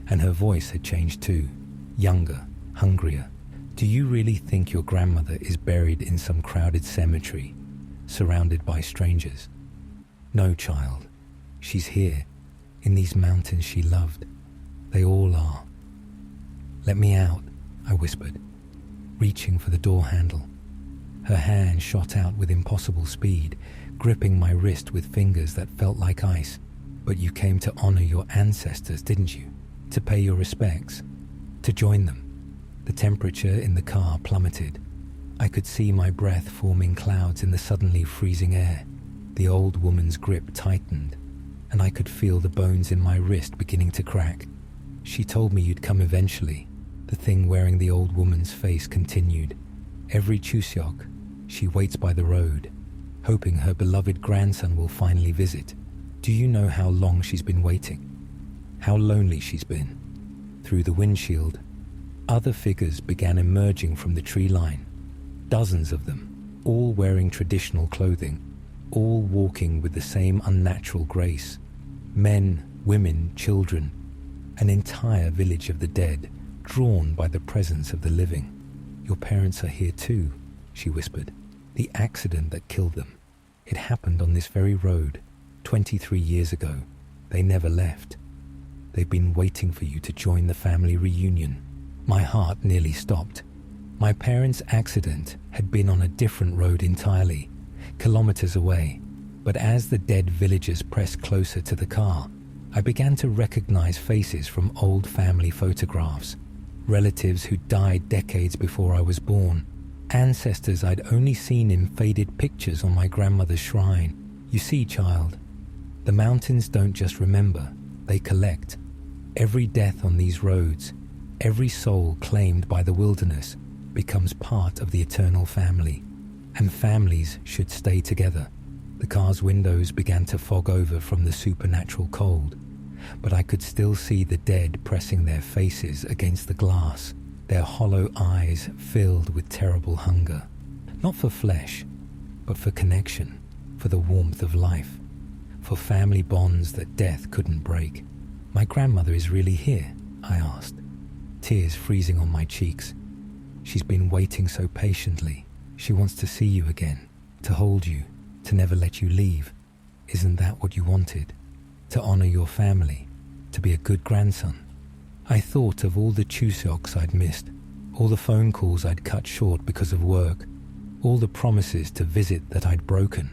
And her voice had changed too, younger, hungrier. "Do you really think your grandmother is buried in some crowded cemetery, surrounded by strangers? No, child. She's here, in these mountains she loved. They all are." "Let me out," I whispered, reaching for the door handle. Her hand shot out with impossible speed, gripping my wrist with fingers that felt like ice. "But you came to honor your ancestors, didn't you? To pay your respects, to join them." The temperature in the car plummeted. I could see my breath forming clouds in the suddenly freezing air. The old woman's grip tightened, and I could feel the bones in my wrist beginning to crack. "She told me you'd come eventually," the thing wearing the old woman's face continued. "Every Chuseok, she waits by the road, hoping her beloved grandson will finally visit. Do you know how long she's been waiting? How lonely she's been?" Through the windshield, other figures began emerging from the tree line. Dozens of them, all wearing traditional clothing, all walking with the same unnatural grace. Men, women, children, an entire village of the dead, drawn by the presence of the living. "Your parents are here too," she whispered. "The accident that killed them. It happened on this very road, 23 years ago. They never left. They've been waiting for you to join the family reunion." My heart nearly stopped. My parents' accident had been on a different road entirely, kilometers away. But as the dead villagers pressed closer to the car, I began to recognize faces from old family photographs. Relatives who died decades before I was born. Ancestors I'd only seen in faded pictures on my grandmother's shrine. "You see, child, the mountains don't just remember, they collect. Every death on these roads, every soul claimed by the wilderness, becomes part of the eternal family. And families should stay together." The car's windows began to fog over from the supernatural cold, but I could still see the dead pressing their faces against the glass, their hollow eyes filled with terrible hunger. Not for flesh, but for connection, for the warmth of life, for family bonds that death couldn't break. "My grandmother is really here?" I asked, tears freezing on my cheeks. "She's been waiting so patiently. She wants to see you again, to hold you, to never let you leave." Isn't that what you wanted? To honor your family, to be a good grandson? I thought of all the Chuseoks I'd missed, all the phone calls I'd cut short because of work, all the promises to visit that I'd broken.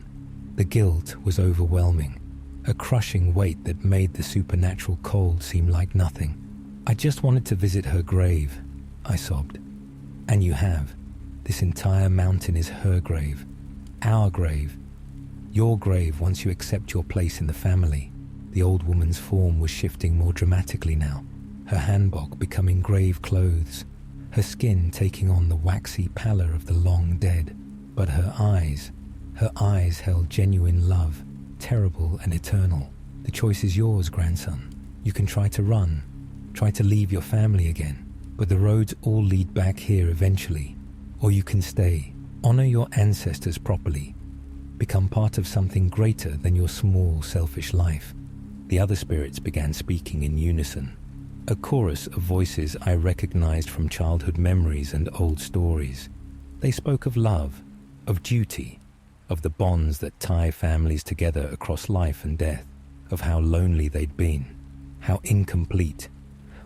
The guilt was overwhelming, a crushing weight that made the supernatural cold seem like nothing. I just wanted to visit her grave, I sobbed. And you have. This entire mountain is her grave, our grave, your grave once you accept your place in the family. The old woman's form was shifting more dramatically now, her hanbok becoming grave clothes, her skin taking on the waxy pallor of the long dead. But her eyes held genuine love, terrible and eternal. The choice is yours, grandson. You can try to run, try to leave your family again, but the roads all lead back here eventually. Or you can stay, honor your ancestors properly, become part of something greater than your small, selfish life. The other spirits began speaking in unison, a chorus of voices I recognized from childhood memories and old stories. They spoke of love, of duty, of the bonds that tie families together across life and death, of how lonely they'd been, how incomplete,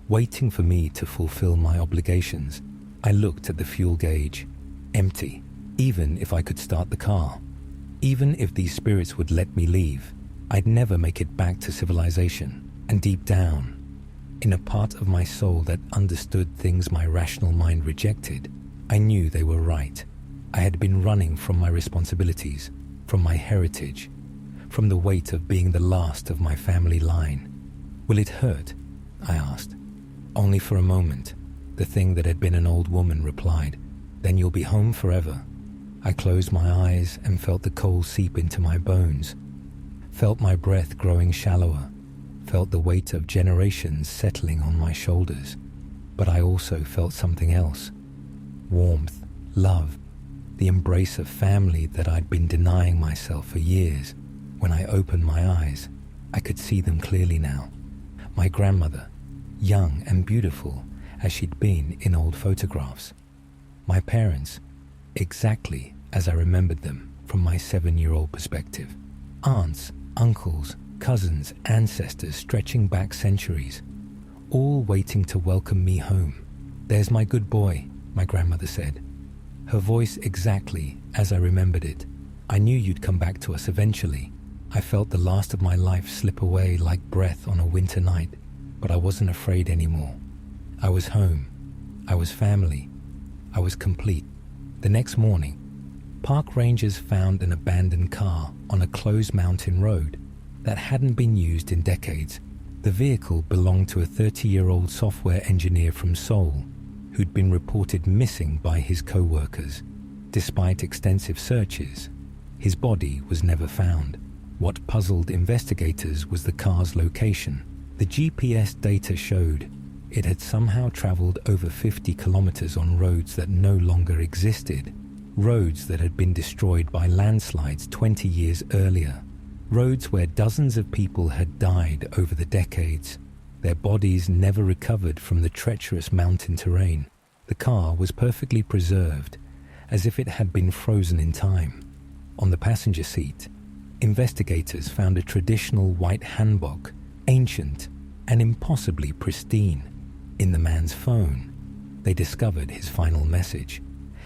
waiting for me to fulfill my obligations. I looked at the fuel gauge, empty, even if I could start the car. Even if these spirits would let me leave, I'd never make it back to civilization. And deep down, in a part of my soul that understood things my rational mind rejected, I knew they were right. I had been running from my responsibilities, from my heritage, from the weight of being the last of my family line. Will it hurt? I asked. Only for a moment, the thing that had been an old woman replied. Then you'll be home forever. I closed my eyes and felt the cold seep into my bones, felt my breath growing shallower, felt the weight of generations settling on my shoulders. But I also felt something else. Warmth, love, the embrace of family that I'd been denying myself for years. When I opened my eyes, I could see them clearly now. My grandmother, young and beautiful as she'd been in old photographs. My parents, exactly as I remembered them from my 7-year-old perspective. Aunts, uncles, cousins, ancestors stretching back centuries, all waiting to welcome me home. There's my good boy, my grandmother said, her voice exactly as I remembered it. I knew you'd come back to us eventually. I felt the last of my life slip away like breath on a winter night, but I wasn't afraid anymore. I was home. I was family. I was complete. The next morning, park rangers found an abandoned car on a closed mountain road that hadn't been used in decades. The vehicle belonged to a 30-year-old software engineer from Seoul who'd been reported missing by his co-workers. Despite extensive searches, his body was never found. What puzzled investigators was the car's location. The GPS data showed it had somehow traveled over 50 kilometers on roads that no longer existed, roads that had been destroyed by landslides 20 years earlier, roads where dozens of people had died over the decades. Their bodies never recovered from the treacherous mountain terrain. The car was perfectly preserved, as if it had been frozen in time. On the passenger seat, investigators found a traditional white hanbok, ancient and impossibly pristine. In the man's phone, they discovered his final message,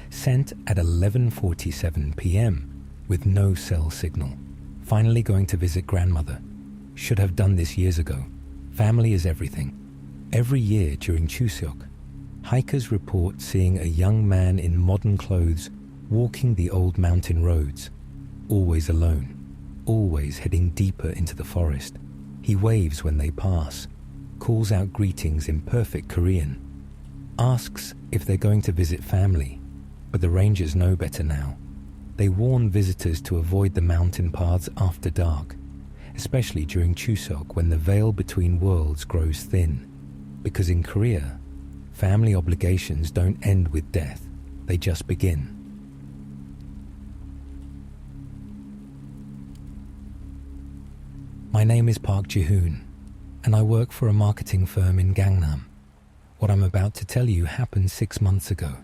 sent at 11:47 p.m. with no cell signal. Finally going to visit grandmother. Should have done this years ago. Family is everything. Every year during Chuseok, hikers report seeing a young man in modern clothes walking the old mountain roads, always alone, always heading deeper into the forest. He waves when they pass, calls out greetings in perfect Korean, asks if they're going to visit family, but the rangers know better now. They warn visitors to avoid the mountain paths after dark, especially during Chuseok when the veil between worlds grows thin, because in Korea, family obligations don't end with death, they just begin. My name is Park Ji-hoon, and I work for a marketing firm in Gangnam. What I'm about to tell you happened 6 months ago,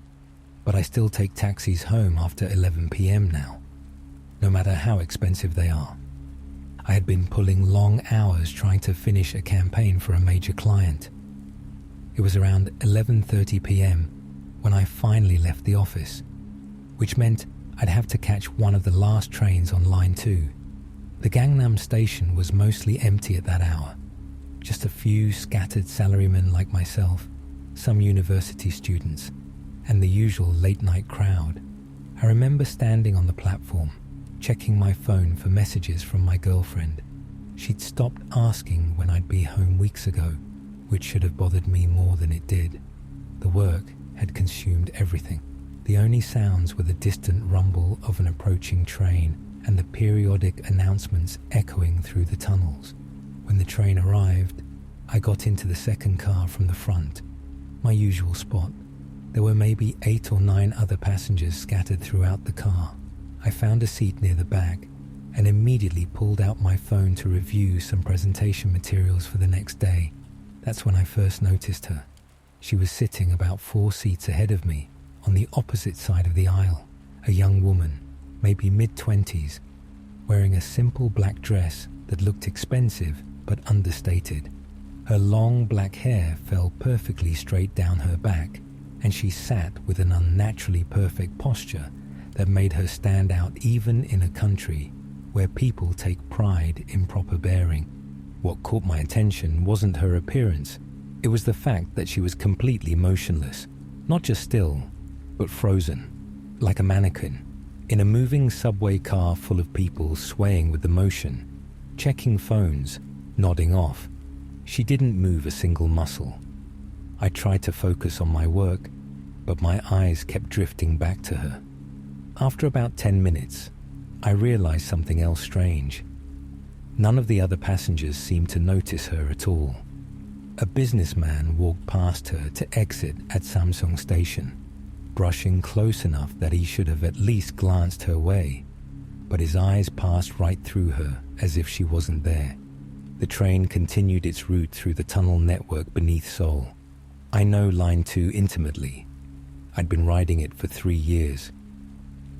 but I still take taxis home after 11 p.m. now, no matter how expensive they are. I had been pulling long hours trying to finish a campaign for a major client. It was around 11:30 p.m. when I finally left the office, which meant I'd have to catch one of the last trains on Line 2. The Gangnam station was mostly empty at that hour. Just a few scattered salarymen like myself, some university students, and the usual late-night crowd. I remember standing on the platform, checking my phone for messages from my girlfriend. She'd stopped asking when I'd be home weeks ago, which should have bothered me more than it did. The work had consumed everything. The only sounds were the distant rumble of an approaching train and the periodic announcements echoing through the tunnels. When the train arrived, I got into the second car from the front, my usual spot. There were maybe 8 or 9 other passengers scattered throughout the car. I found a seat near the back and immediately pulled out my phone to review some presentation materials for the next day. That's when I first noticed her. She was sitting about 4 seats ahead of me, on the opposite side of the aisle, a young woman, maybe mid-20s, wearing a simple black dress that looked expensive but understated. Her long black hair fell perfectly straight down her back, and she sat with an unnaturally perfect posture that made her stand out even in a country where people take pride in proper bearing. What caught my attention wasn't her appearance, it was the fact that she was completely motionless, not just still, but frozen, like a mannequin, in a moving subway car full of people swaying with the motion, checking phones, nodding off. She didn't move a single muscle. I tried to focus on my work, but my eyes kept drifting back to her. After about 10 minutes, I realized something else strange. None of the other passengers seemed to notice her at all. A businessman walked past her to exit at Samsung Station, brushing close enough that he should have at least glanced her way, but his eyes passed right through her as if she wasn't there. The train continued its route through the tunnel network beneath Seoul. I know Line 2 intimately. I'd been riding it for 3 years.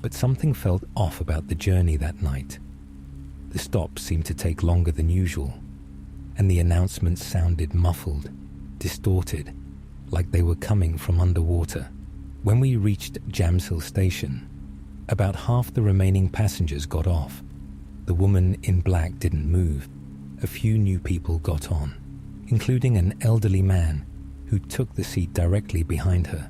But something felt off about the journey that night. The stops seemed to take longer than usual, and the announcements sounded muffled, distorted, like they were coming from underwater. When we reached Jamsil Station, about half the remaining passengers got off. The woman in black didn't move. A few new people got on, including an elderly man who took the seat directly behind her.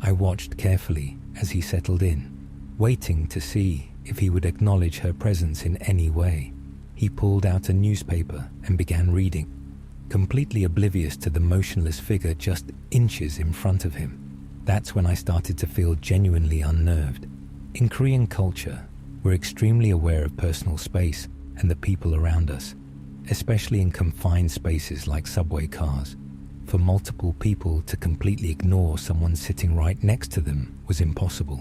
I watched carefully as he settled in, waiting to see if he would acknowledge her presence in any way. He pulled out a newspaper and began reading, completely oblivious to the motionless figure just inches in front of him. That's when I started to feel genuinely unnerved. In Korean culture, we're extremely aware of personal space and the people around us, especially in confined spaces like subway cars. For multiple people to completely ignore someone sitting right next to them was impossible.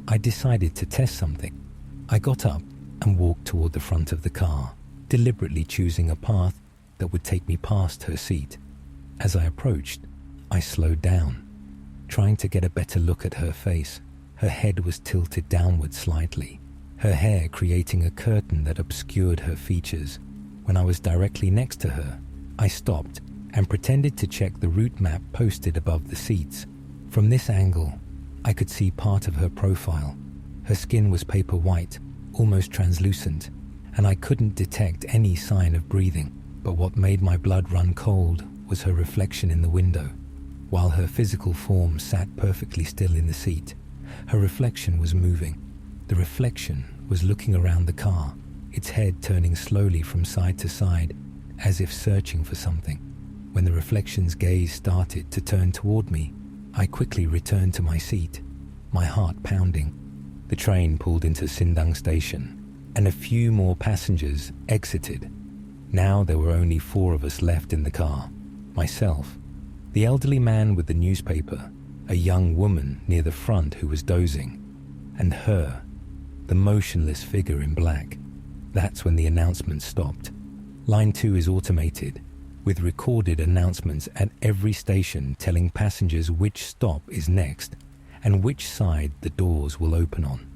I decided to test something. I got up and walked toward the front of the car, deliberately choosing a path that would take me past her seat. As I approached, I slowed down, trying to get a better look at her face. Her head was tilted downward slightly, her hair creating a curtain that obscured her features. When I was directly next to her, I stopped and pretended to check the route map posted above the seats. From this angle, I could see part of her profile. Her skin was paper white, almost translucent, and I couldn't detect any sign of breathing. But what made my blood run cold was her reflection in the window. While her physical form sat perfectly still in the seat, her reflection was moving. The reflection was looking around the car, its head turning slowly from side to side, as if searching for something. When the reflection's gaze started to turn toward me, I quickly returned to my seat, my heart pounding. The train pulled into Sindang Station, and a few more passengers exited. Now there were only 4 of us left in the car. Myself, the elderly man with the newspaper, a young woman near the front who was dozing, and her, the motionless figure in black. That's when the announcement stopped. Line 2 is automated, with recorded announcements at every station telling passengers which stop is next and which side the doors will open on.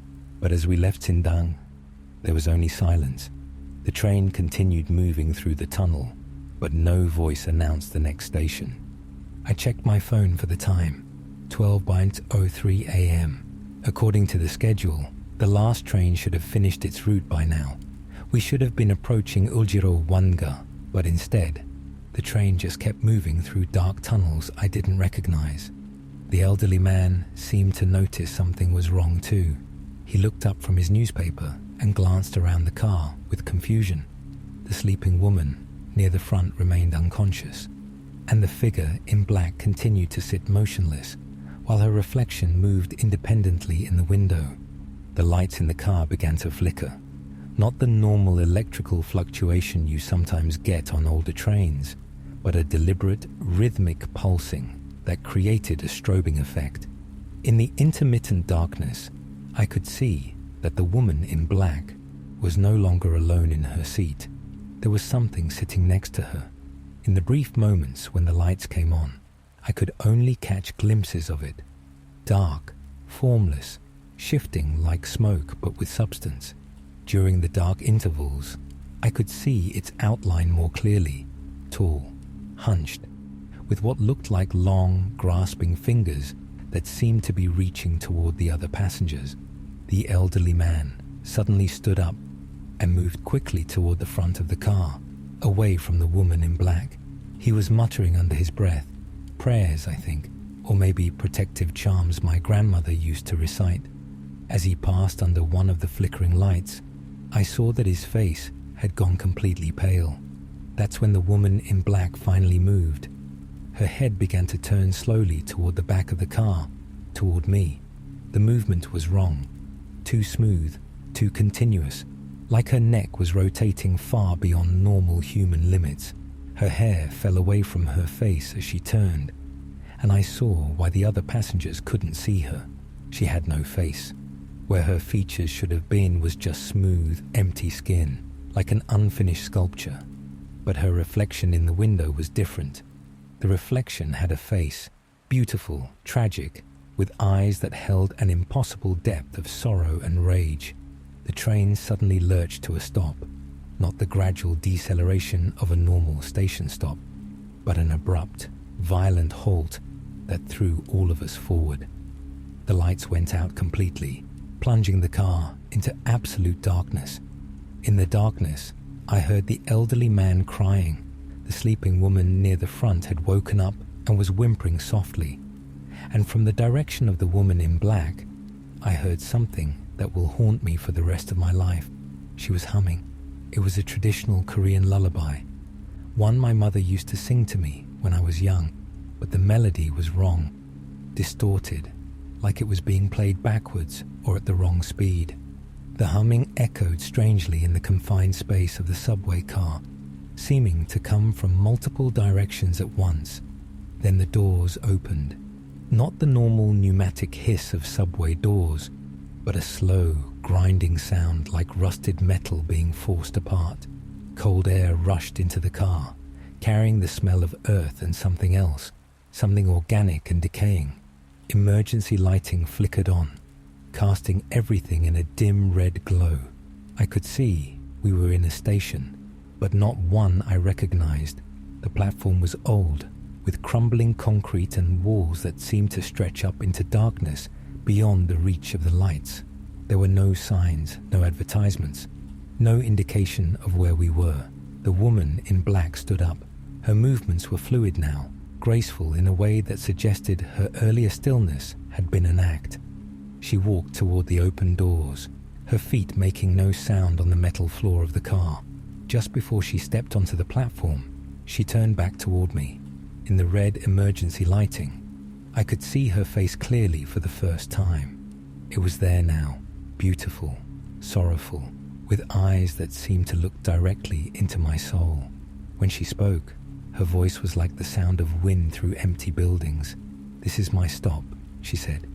But as we left Sindang, there was only silence. The train continued moving through the tunnel, but no voice announced the next station. I checked my phone for the time, 12:03 a.m. According to the schedule, the last train should have finished its route by now. We should have been approaching Uljiro Wanga, but instead, the train just kept moving through dark tunnels I didn't recognize. The elderly man seemed to notice something was wrong too. He looked up from his newspaper and glanced around the car with confusion. The sleeping woman near the front remained unconscious, and the figure in black continued to sit motionless while her reflection moved independently in the window. The lights in the car began to flicker, not the normal electrical fluctuation you sometimes get on older trains, but a deliberate, rhythmic pulsing that created a strobing effect. In the intermittent darkness, I could see that the woman in black was no longer alone in her seat. There was something sitting next to her. In the brief moments when the lights came on, I could only catch glimpses of it. Dark, formless, shifting like smoke but with substance. During the dark intervals, I could see its outline more clearly. Tall, hunched, with what looked like long, grasping fingers that seemed to be reaching toward the other passengers. The elderly man suddenly stood up and moved quickly toward the front of the car, away from the woman in black. He was muttering under his breath, prayers, I think, or maybe protective charms my grandmother used to recite. As he passed under one of the flickering lights, I saw that his face had gone completely pale. That's when the woman in black finally moved. Her head began to turn slowly toward the back of the car, toward me. The movement was wrong, too smooth, too continuous, like her neck was rotating far beyond normal human limits. Her hair fell away from her face as she turned, and I saw why the other passengers couldn't see her. She had no face. Where her features should have been was just smooth, empty skin, like an unfinished sculpture. But her reflection in the window was different. The reflection had a face, beautiful, tragic, with eyes that held an impossible depth of sorrow and rage. The train suddenly lurched to a stop, not the gradual deceleration of a normal station stop, but an abrupt, violent halt that threw all of us forward. The lights went out completely, plunging the car into absolute darkness. In the darkness, I heard the elderly man crying. The sleeping woman near the front had woken up and was whimpering softly. And from the direction of the woman in black, I heard something that will haunt me for the rest of my life. She was humming. It was a traditional Korean lullaby, one my mother used to sing to me when I was young, but the melody was wrong, distorted, like it was being played backwards or at the wrong speed. The humming echoed strangely in the confined space of the subway car, seeming to come from multiple directions at once. Then the doors opened. Not the normal pneumatic hiss of subway doors, but a slow, grinding sound like rusted metal being forced apart. Cold air rushed into the car, carrying the smell of earth and something else, something organic and decaying. Emergency lighting flickered on, casting everything in a dim red glow. I could see we were in a station, but not one I recognized. The platform was old, with crumbling concrete and walls that seemed to stretch up into darkness beyond the reach of the lights. There were no signs, no advertisements, no indication of where we were. The woman in black stood up. Her movements were fluid now, graceful in a way that suggested her earlier stillness had been an act. She walked toward the open doors, her feet making no sound on the metal floor of the car. Just before she stepped onto the platform, she turned back toward me. In the red emergency lighting, I could see her face clearly for the first time. It was there now, beautiful, sorrowful, with eyes that seemed to look directly into my soul. When she spoke, her voice was like the sound of wind through empty buildings. "This is my stop," she said.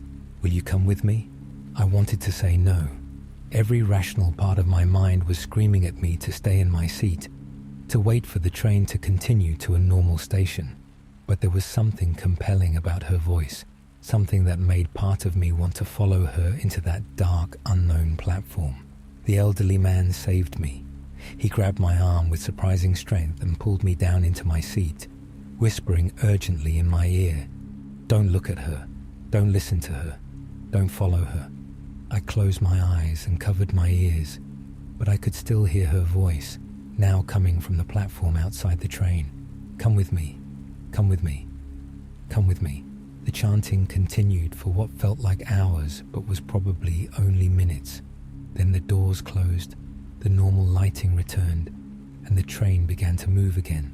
"Will you come with me?" I wanted to say no. Every rational part of my mind was screaming at me to stay in my seat, to wait for the train to continue to a normal station. But there was something compelling about her voice, something that made part of me want to follow her into that dark, unknown platform. The elderly man saved me. He grabbed my arm with surprising strength and pulled me down into my seat, whispering urgently in my ear, "Don't look at her. Don't listen to her. Don't follow her." I closed my eyes and covered my ears, but I could still hear her voice, now coming from the platform outside the train. "Come with me. Come with me. Come with me." The chanting continued for what felt like hours, but was probably only minutes. Then the doors closed, the normal lighting returned, and the train began to move again.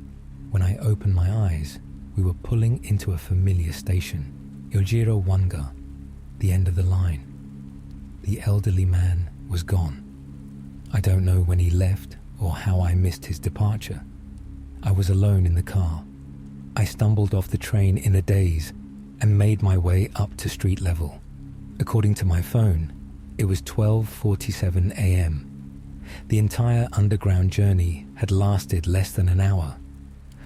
When I opened my eyes, we were pulling into a familiar station, Yojiro Wanga, the end of the line. The elderly man was gone. I don't know when he left or how I missed his departure. I was alone in the car. I stumbled off the train in a daze and made my way up to street level. According to my phone, it was 12:47 a.m. The entire underground journey had lasted less than an hour,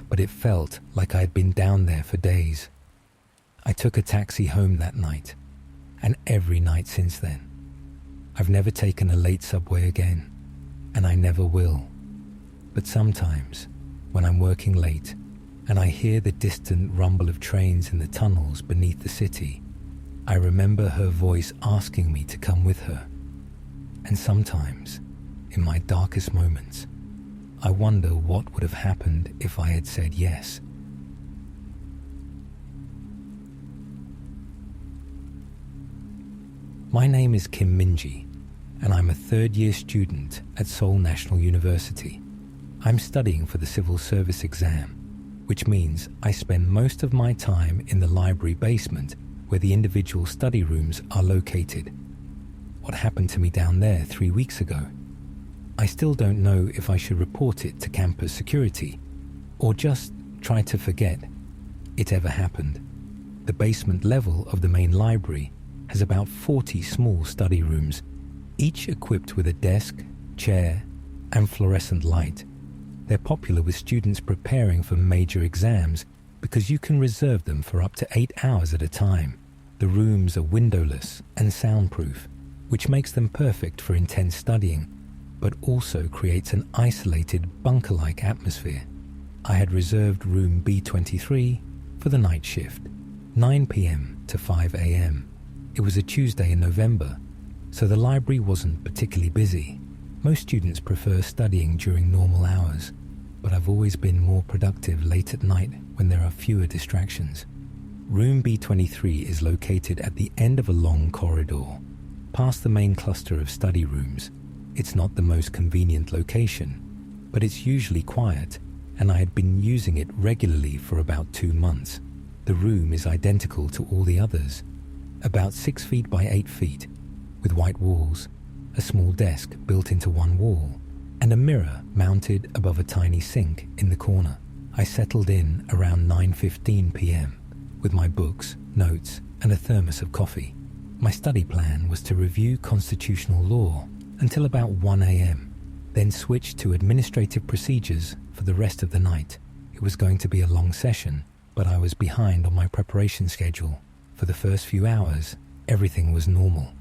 but it felt like I had been down there for days. I took a taxi home that night, and every night since then. I've never taken a late subway again, and I never will. But sometimes, when I'm working late, and I hear the distant rumble of trains in the tunnels beneath the city, I remember her voice asking me to come with her. And sometimes, in my darkest moments, I wonder what would have happened if I had said yes. My name is Kim Minji, and I'm a third-year student at Seoul National University. I'm studying for the civil service exam, which means I spend most of my time in the library basement where the individual study rooms are located. What happened to me down there 3 weeks ago? I still don't know if I should report it to campus security or just try to forget it ever happened. The basement level of the main library has about 40 small study rooms, each equipped with a desk, chair, and fluorescent light. They're popular with students preparing for major exams because you can reserve them for up to 8 hours at a time. The rooms are windowless and soundproof, which makes them perfect for intense studying, but also creates an isolated bunker-like atmosphere. I had reserved room B23 for the night shift, 9 p.m. to 5 a.m. It was a Tuesday in November, so the library wasn't particularly busy. Most students prefer studying during normal hours, but I've always been more productive late at night when there are fewer distractions. Room B23 is located at the end of a long corridor, past the main cluster of study rooms. It's not the most convenient location, but it's usually quiet, and I had been using it regularly for about 2 months. The room is identical to all the others, about 6 feet by 8 feet, with white walls, a small desk built into one wall, and a mirror mounted above a tiny sink in the corner. I settled in around 9:15 p.m. with my books, notes, and a thermos of coffee. My study plan was to review constitutional law until about 1 a.m., then switch to administrative procedures for the rest of the night. It was going to be a long session, but I was behind on my preparation schedule. For the first few hours, everything was normal.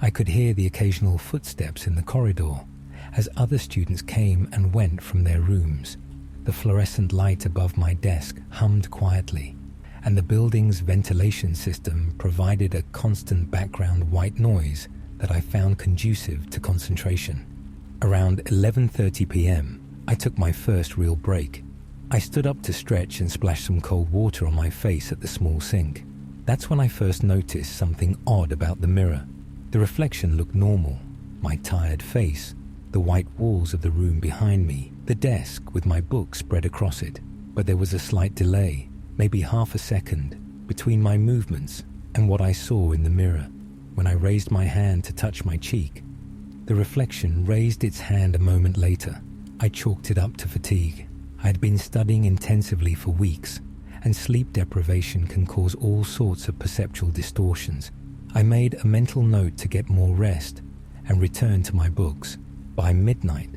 I could hear the occasional footsteps in the corridor as other students came and went from their rooms. The fluorescent light above my desk hummed quietly, and the building's ventilation system provided a constant background white noise that I found conducive to concentration. Around 11:30 p.m., I took my first real break. I stood up to stretch and splash some cold water on my face at the small sink. That's when I first noticed something odd about the mirror. The reflection looked normal. My tired face, the white walls of the room behind me, the desk with my book spread across it. But there was a slight delay, maybe half a second, between my movements and what I saw in the mirror. When I raised my hand to touch my cheek, the reflection raised its hand a moment later. I chalked it up to fatigue. I had been studying intensively for weeks, and sleep deprivation can cause all sorts of perceptual distortions. I made a mental note to get more rest and return to my books. By midnight,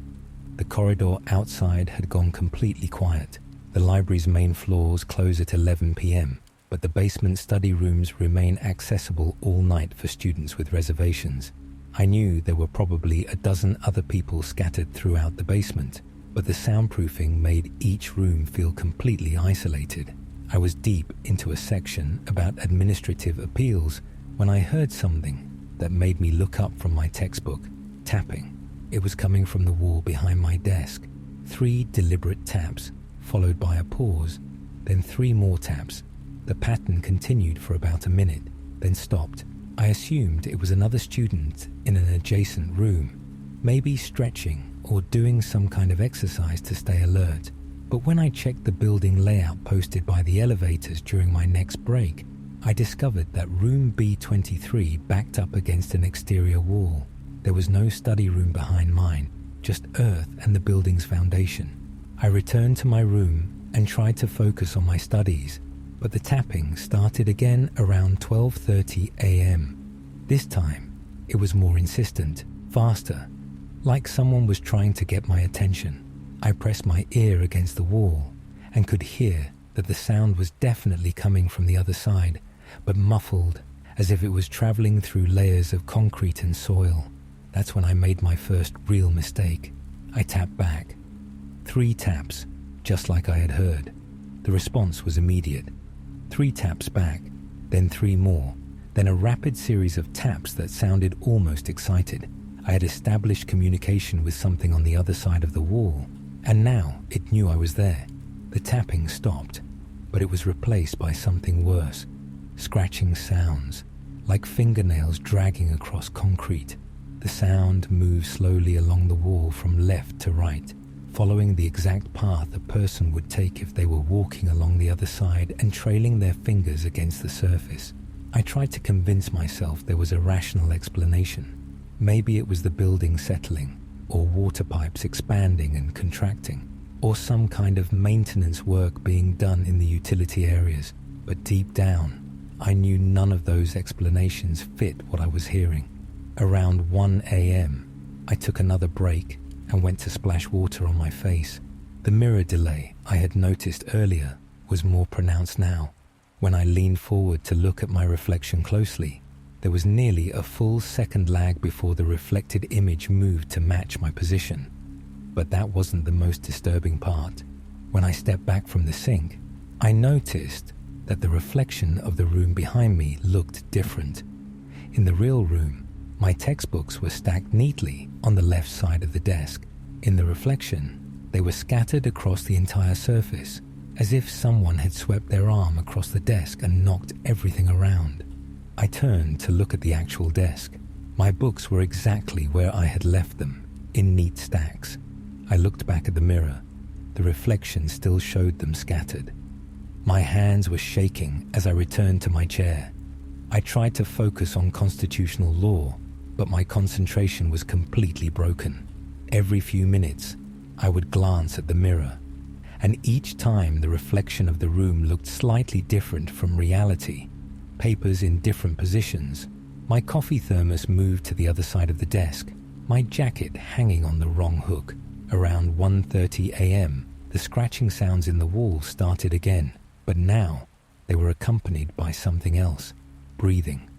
the corridor outside had gone completely quiet. The library's main floors close at 11 p.m., but the basement study rooms remain accessible all night for students with reservations. I knew there were probably a dozen other people scattered throughout the basement, but the soundproofing made each room feel completely isolated. I was deep into a section about administrative appeals when I heard something that made me look up from my textbook. Tapping. It was coming from the wall behind my desk. 3 deliberate taps, followed by a pause, then 3 more taps. The pattern continued for about a minute, then stopped. I assumed it was another student in an adjacent room, maybe stretching or doing some kind of exercise to stay alert. But when I checked the building layout posted by the elevators during my next break, I discovered that room B23 backed up against an exterior wall. There was no study room behind mine, just earth and the building's foundation. I returned to my room and tried to focus on my studies, but the tapping started again around 12:30 a.m. This time, it was more insistent, faster, like someone was trying to get my attention. I pressed my ear against the wall and could hear that the sound was definitely coming from the other side, but muffled, as if it was traveling through layers of concrete and soil. That's when I made my first real mistake. I tapped back. 3 taps, just like I had heard. The response was immediate. 3 taps back, then 3 more, then a rapid series of taps that sounded almost excited. I had established communication with something on the other side of the wall, and now it knew I was there. The tapping stopped, but it was replaced by something worse. Scratching sounds, like fingernails dragging across concrete. The sound moved slowly along the wall from left to right, following the exact path a person would take if they were walking along the other side and trailing their fingers against the surface. I tried to convince myself there was a rational explanation. Maybe it was the building settling, or water pipes expanding and contracting, or some kind of maintenance work being done in the utility areas. But deep down, I knew none of those explanations fit what I was hearing. Around 1 a.m., I took another break and went to splash water on my face. The mirror delay I had noticed earlier was more pronounced now. When I leaned forward to look at my reflection closely, there was nearly a full second lag before the reflected image moved to match my position. But that wasn't the most disturbing part. When I stepped back from the sink, I noticed that the reflection of the room behind me looked different. In the real room, my textbooks were stacked neatly on the left side of the desk. In the reflection, they were scattered across the entire surface, as if someone had swept their arm across the desk and knocked everything around. I turned to look at the actual desk. My books were exactly where I had left them, in neat stacks. I looked back at the mirror. The reflection still showed them scattered. My hands were shaking as I returned to my chair. I tried to focus on constitutional law, but my concentration was completely broken. Every few minutes, I would glance at the mirror, and each time the reflection of the room looked slightly different from reality. Papers in different positions. My coffee thermos moved to the other side of the desk, my jacket hanging on the wrong hook. Around 1:30 a.m., the scratching sounds in the wall started again, but now they were accompanied by something else. Breathing.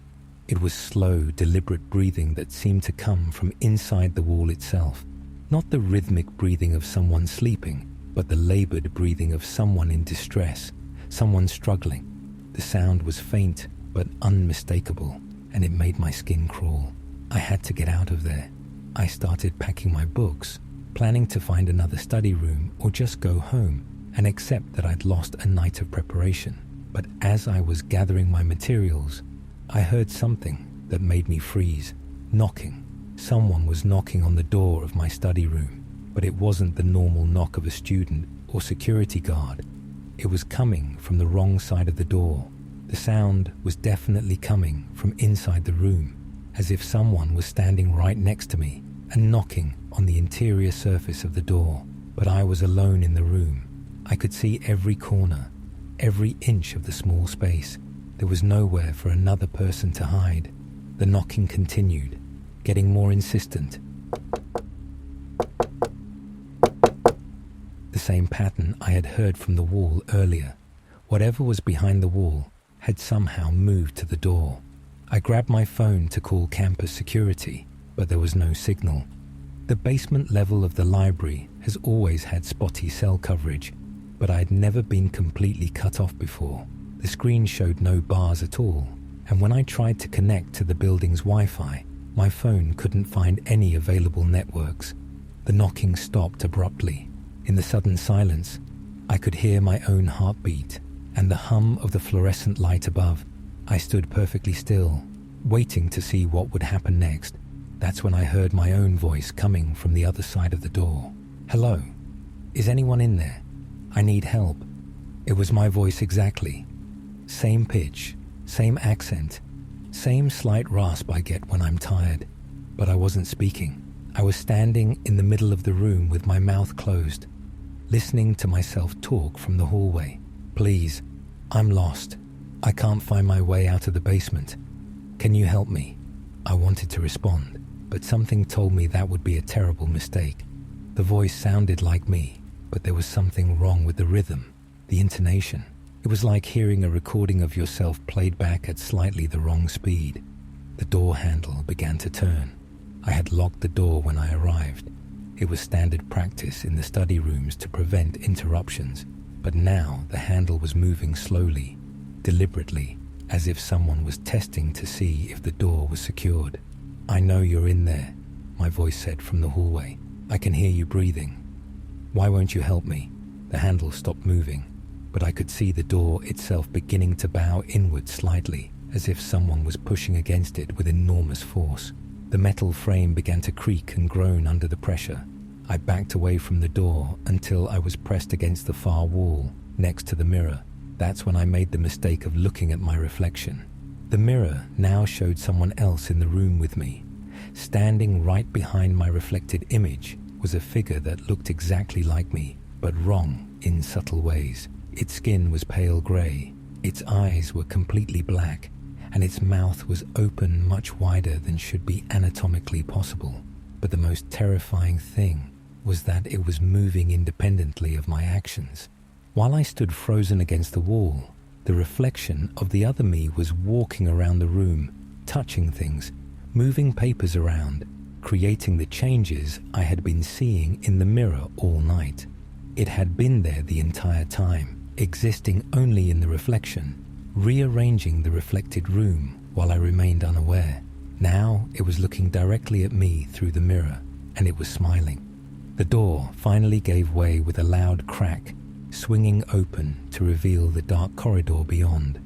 It was slow, deliberate breathing that seemed to come from inside the wall itself. Not the rhythmic breathing of someone sleeping, but the labored breathing of someone in distress, someone struggling. The sound was faint but unmistakable, and it made my skin crawl. I had to get out of there. I started packing my books, planning to find another study room or just go home and accept that I'd lost a night of preparation. But as I was gathering my materials, I heard something that made me freeze. Knocking. Someone was knocking on the door of my study room, but it wasn't the normal knock of a student or security guard. It was coming from the wrong side of the door. The sound was definitely coming from inside the room, as if someone was standing right next to me and knocking on the interior surface of the door. But I was alone in the room. I could see every corner, every inch of the small space. There was nowhere for another person to hide. The knocking continued, getting more insistent. The same pattern I had heard from the wall earlier. Whatever was behind the wall had somehow moved to the door. I grabbed my phone to call campus security. but there was no signal. The basement level of the library has always had spotty cell coverage, but I had never been completely cut off before. The screen showed no bars at all, and when I tried to connect to the building's Wi-Fi, my phone couldn't find any available networks. The knocking stopped abruptly. In the sudden silence, I could hear my own heartbeat and the hum of the fluorescent light above. I stood perfectly still, waiting to see what would happen next. That's when I heard my own voice coming from the other side of the door. "Hello? Is anyone in there? I need help." It was my voice exactly. Same pitch, same accent, same slight rasp I get when I'm tired. But I wasn't speaking. I was standing in the middle of the room with my mouth closed, listening to myself talk from the hallway. "Please, I'm lost. I can't find my way out of the basement. Can you help me?" I wanted to respond, but something told me that would be a terrible mistake. The voice sounded like me, but there was something wrong with the rhythm, the intonation. It was like hearing a recording of yourself played back at slightly the wrong speed. The door handle began to turn. I had locked the door when I arrived. It was standard practice in the study rooms to prevent interruptions, but now the handle was moving slowly, deliberately, as if someone was testing to see if the door was secured. "I know you're in there," my voice said from the hallway. "I can hear you breathing. Why won't you help me?" The handle stopped moving, but I could see the door itself beginning to bow inward slightly, as if someone was pushing against it with enormous force. The metal frame began to creak and groan under the pressure. I backed away from the door until I was pressed against the far wall, next to the mirror. That's when I made the mistake of looking at my reflection. The mirror now showed someone else in the room with me. Standing right behind my reflected image was a figure that looked exactly like me, but wrong in subtle ways. Its skin was pale grey, its eyes were completely black, and its mouth was open much wider than should be anatomically possible. But the most terrifying thing was that it was moving independently of my actions. While I stood frozen against the wall, the reflection of the other me was walking around the room, touching things, moving papers around, creating the changes I had been seeing in the mirror all night. It had been there the entire time, existing only in the reflection, rearranging the reflected room while I remained unaware. Now it was looking directly at me through the mirror, and it was smiling. The door finally gave way with a loud crack, swinging open to reveal the dark corridor beyond.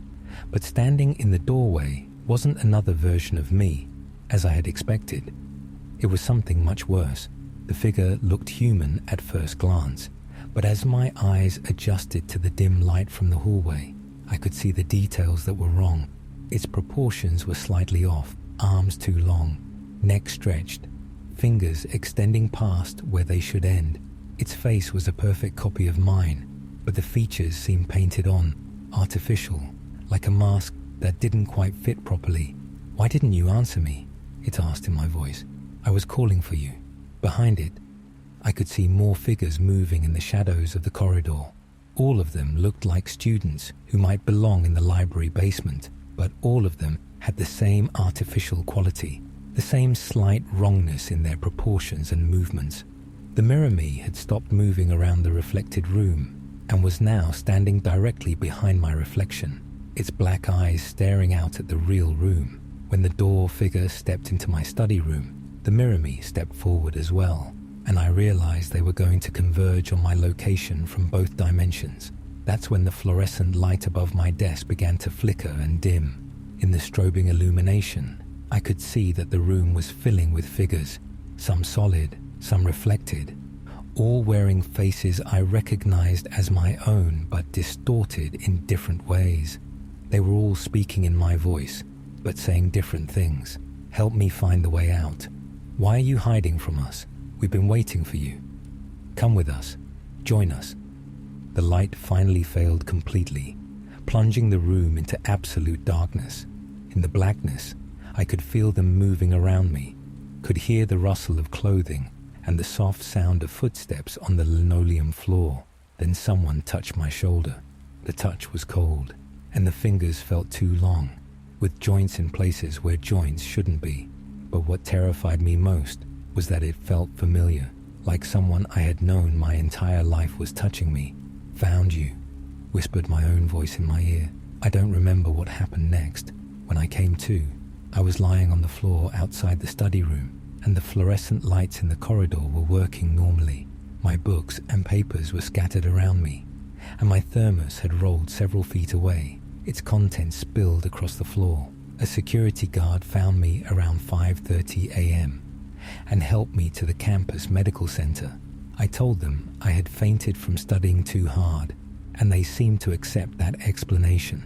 But standing in the doorway wasn't another version of me, as I had expected. It was something much worse. The figure looked human at first glance, but as my eyes adjusted to the dim light from the hallway, I could see the details that were wrong. Its proportions were slightly off, arms too long, neck stretched, fingers extending past where they should end. Its face was a perfect copy of mine, but the features seemed painted on, artificial, like a mask that didn't quite fit properly. "Why didn't you answer me?" it asked in my voice. "I was calling for you." Behind it, I could see more figures moving in the shadows of the corridor. All of them looked like students who might belong in the library basement, but all of them had the same artificial quality, the same slight wrongness in their proportions and movements. The mirror me had stopped moving around the reflected room and was now standing directly behind my reflection, its black eyes staring out at the real room. When the door figure stepped into my study room, the mirror me stepped forward as well, and I realized they were going to converge on my location from both dimensions. That's when the fluorescent light above my desk began to flicker and dim. In the strobing illumination, I could see that the room was filling with figures, some solid, some reflected, all wearing faces I recognized as my own but distorted in different ways. They were all speaking in my voice, but saying different things. "Help me find the way out. Why are you hiding from us? We've been waiting for you. Come with us. Join us." The light finally failed completely, plunging the room into absolute darkness. In the blackness, I could feel them moving around me, could hear the rustle of clothing and the soft sound of footsteps on the linoleum floor. Then someone touched my shoulder. The touch was cold, and the fingers felt too long, with joints in places where joints shouldn't be. But what terrified me most was that it felt familiar, like someone I had known my entire life was touching me. "Found you," whispered my own voice in my ear. I don't remember what happened next. When I came to, I was lying on the floor outside the study room, and the fluorescent lights in the corridor were working normally. My books and papers were scattered around me, and my thermos had rolled several feet away, its contents spilled across the floor. A security guard found me around 5:30 a.m. and helped me to the campus medical center. I told them I had fainted from studying too hard, and they seemed to accept that explanation.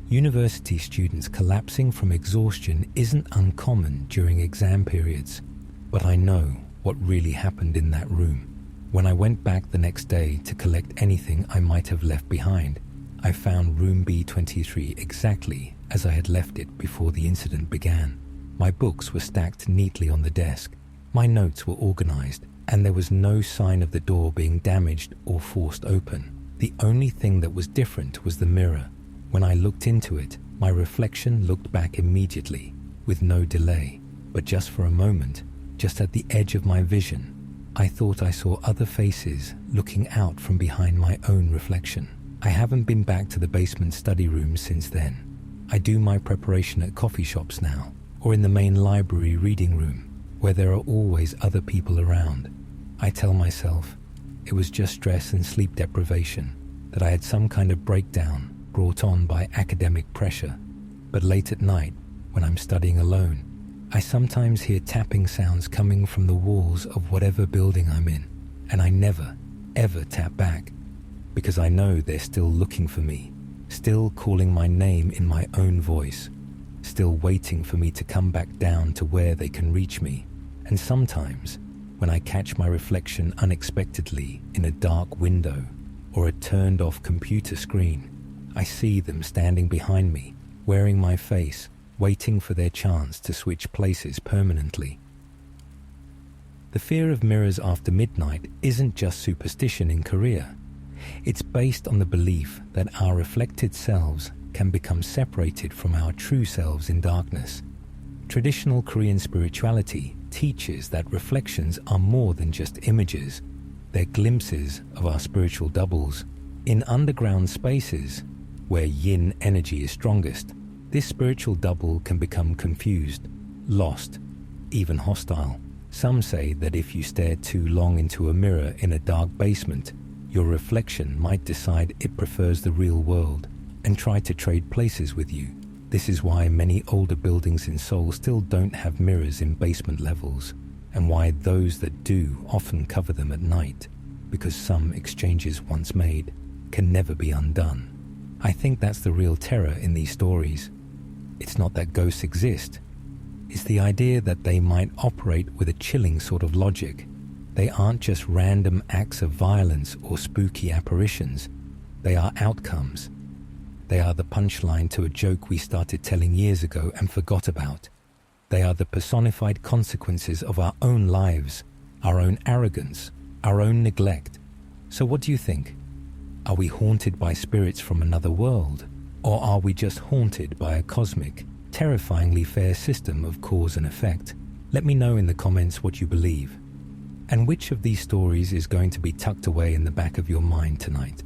University students collapsing from exhaustion isn't uncommon during exam periods, but I know what really happened in that room. When I went back the next day to collect anything I might have left behind, I found room B23 exactly as I had left it before the incident began. My books were stacked neatly on the desk, my notes were organized, and there was no sign of the door being damaged or forced open. The only thing that was different was the mirror. When I looked into it, my reflection looked back immediately, with no delay. But just for a moment, just at the edge of my vision, I thought I saw other faces looking out from behind my own reflection. I haven't been back to the basement study room since then. I do my preparation at coffee shops now, or in the main library reading room, where there are always other people around. I tell myself it was just stress and sleep deprivation, that I had some kind of breakdown brought on by academic pressure. But late at night, when I'm studying alone, I sometimes hear tapping sounds coming from the walls of whatever building I'm in, and I never, ever tap back, because I know they're still looking for me, still calling my name in my own voice, still waiting for me to come back down to where they can reach me. And sometimes, when I catch my reflection unexpectedly in a dark window or a turned-off computer screen, I see them standing behind me, wearing my face, waiting for their chance to switch places permanently. The fear of mirrors after midnight isn't just superstition in Korea. It's based on the belief that our reflected selves can become separated from our true selves in darkness. Traditional Korean spirituality teaches that reflections are more than just images. They're glimpses of our spiritual doubles. In underground spaces, where yin energy is strongest, this spiritual double can become confused, lost, even hostile. Some say that if you stare too long into a mirror in a dark basement, your reflection might decide it prefers the real world and try to trade places with you. This is why many older buildings in Seoul still don't have mirrors in basement levels, and why those that do often cover them at night, because some exchanges once made can never be undone. I think that's the real terror in these stories. It's not that ghosts exist. It's the idea that they might operate with a chilling sort of logic. They aren't just random acts of violence or spooky apparitions. They are outcomes. They are the punchline to a joke we started telling years ago and forgot about. They are the personified consequences of our own lives, our own arrogance, our own neglect. So what do you think? Are we haunted by spirits from another world? Or are we just haunted by a cosmic, terrifyingly fair system of cause and effect? Let me know in the comments what you believe. And which of these stories is going to be tucked away in the back of your mind tonight?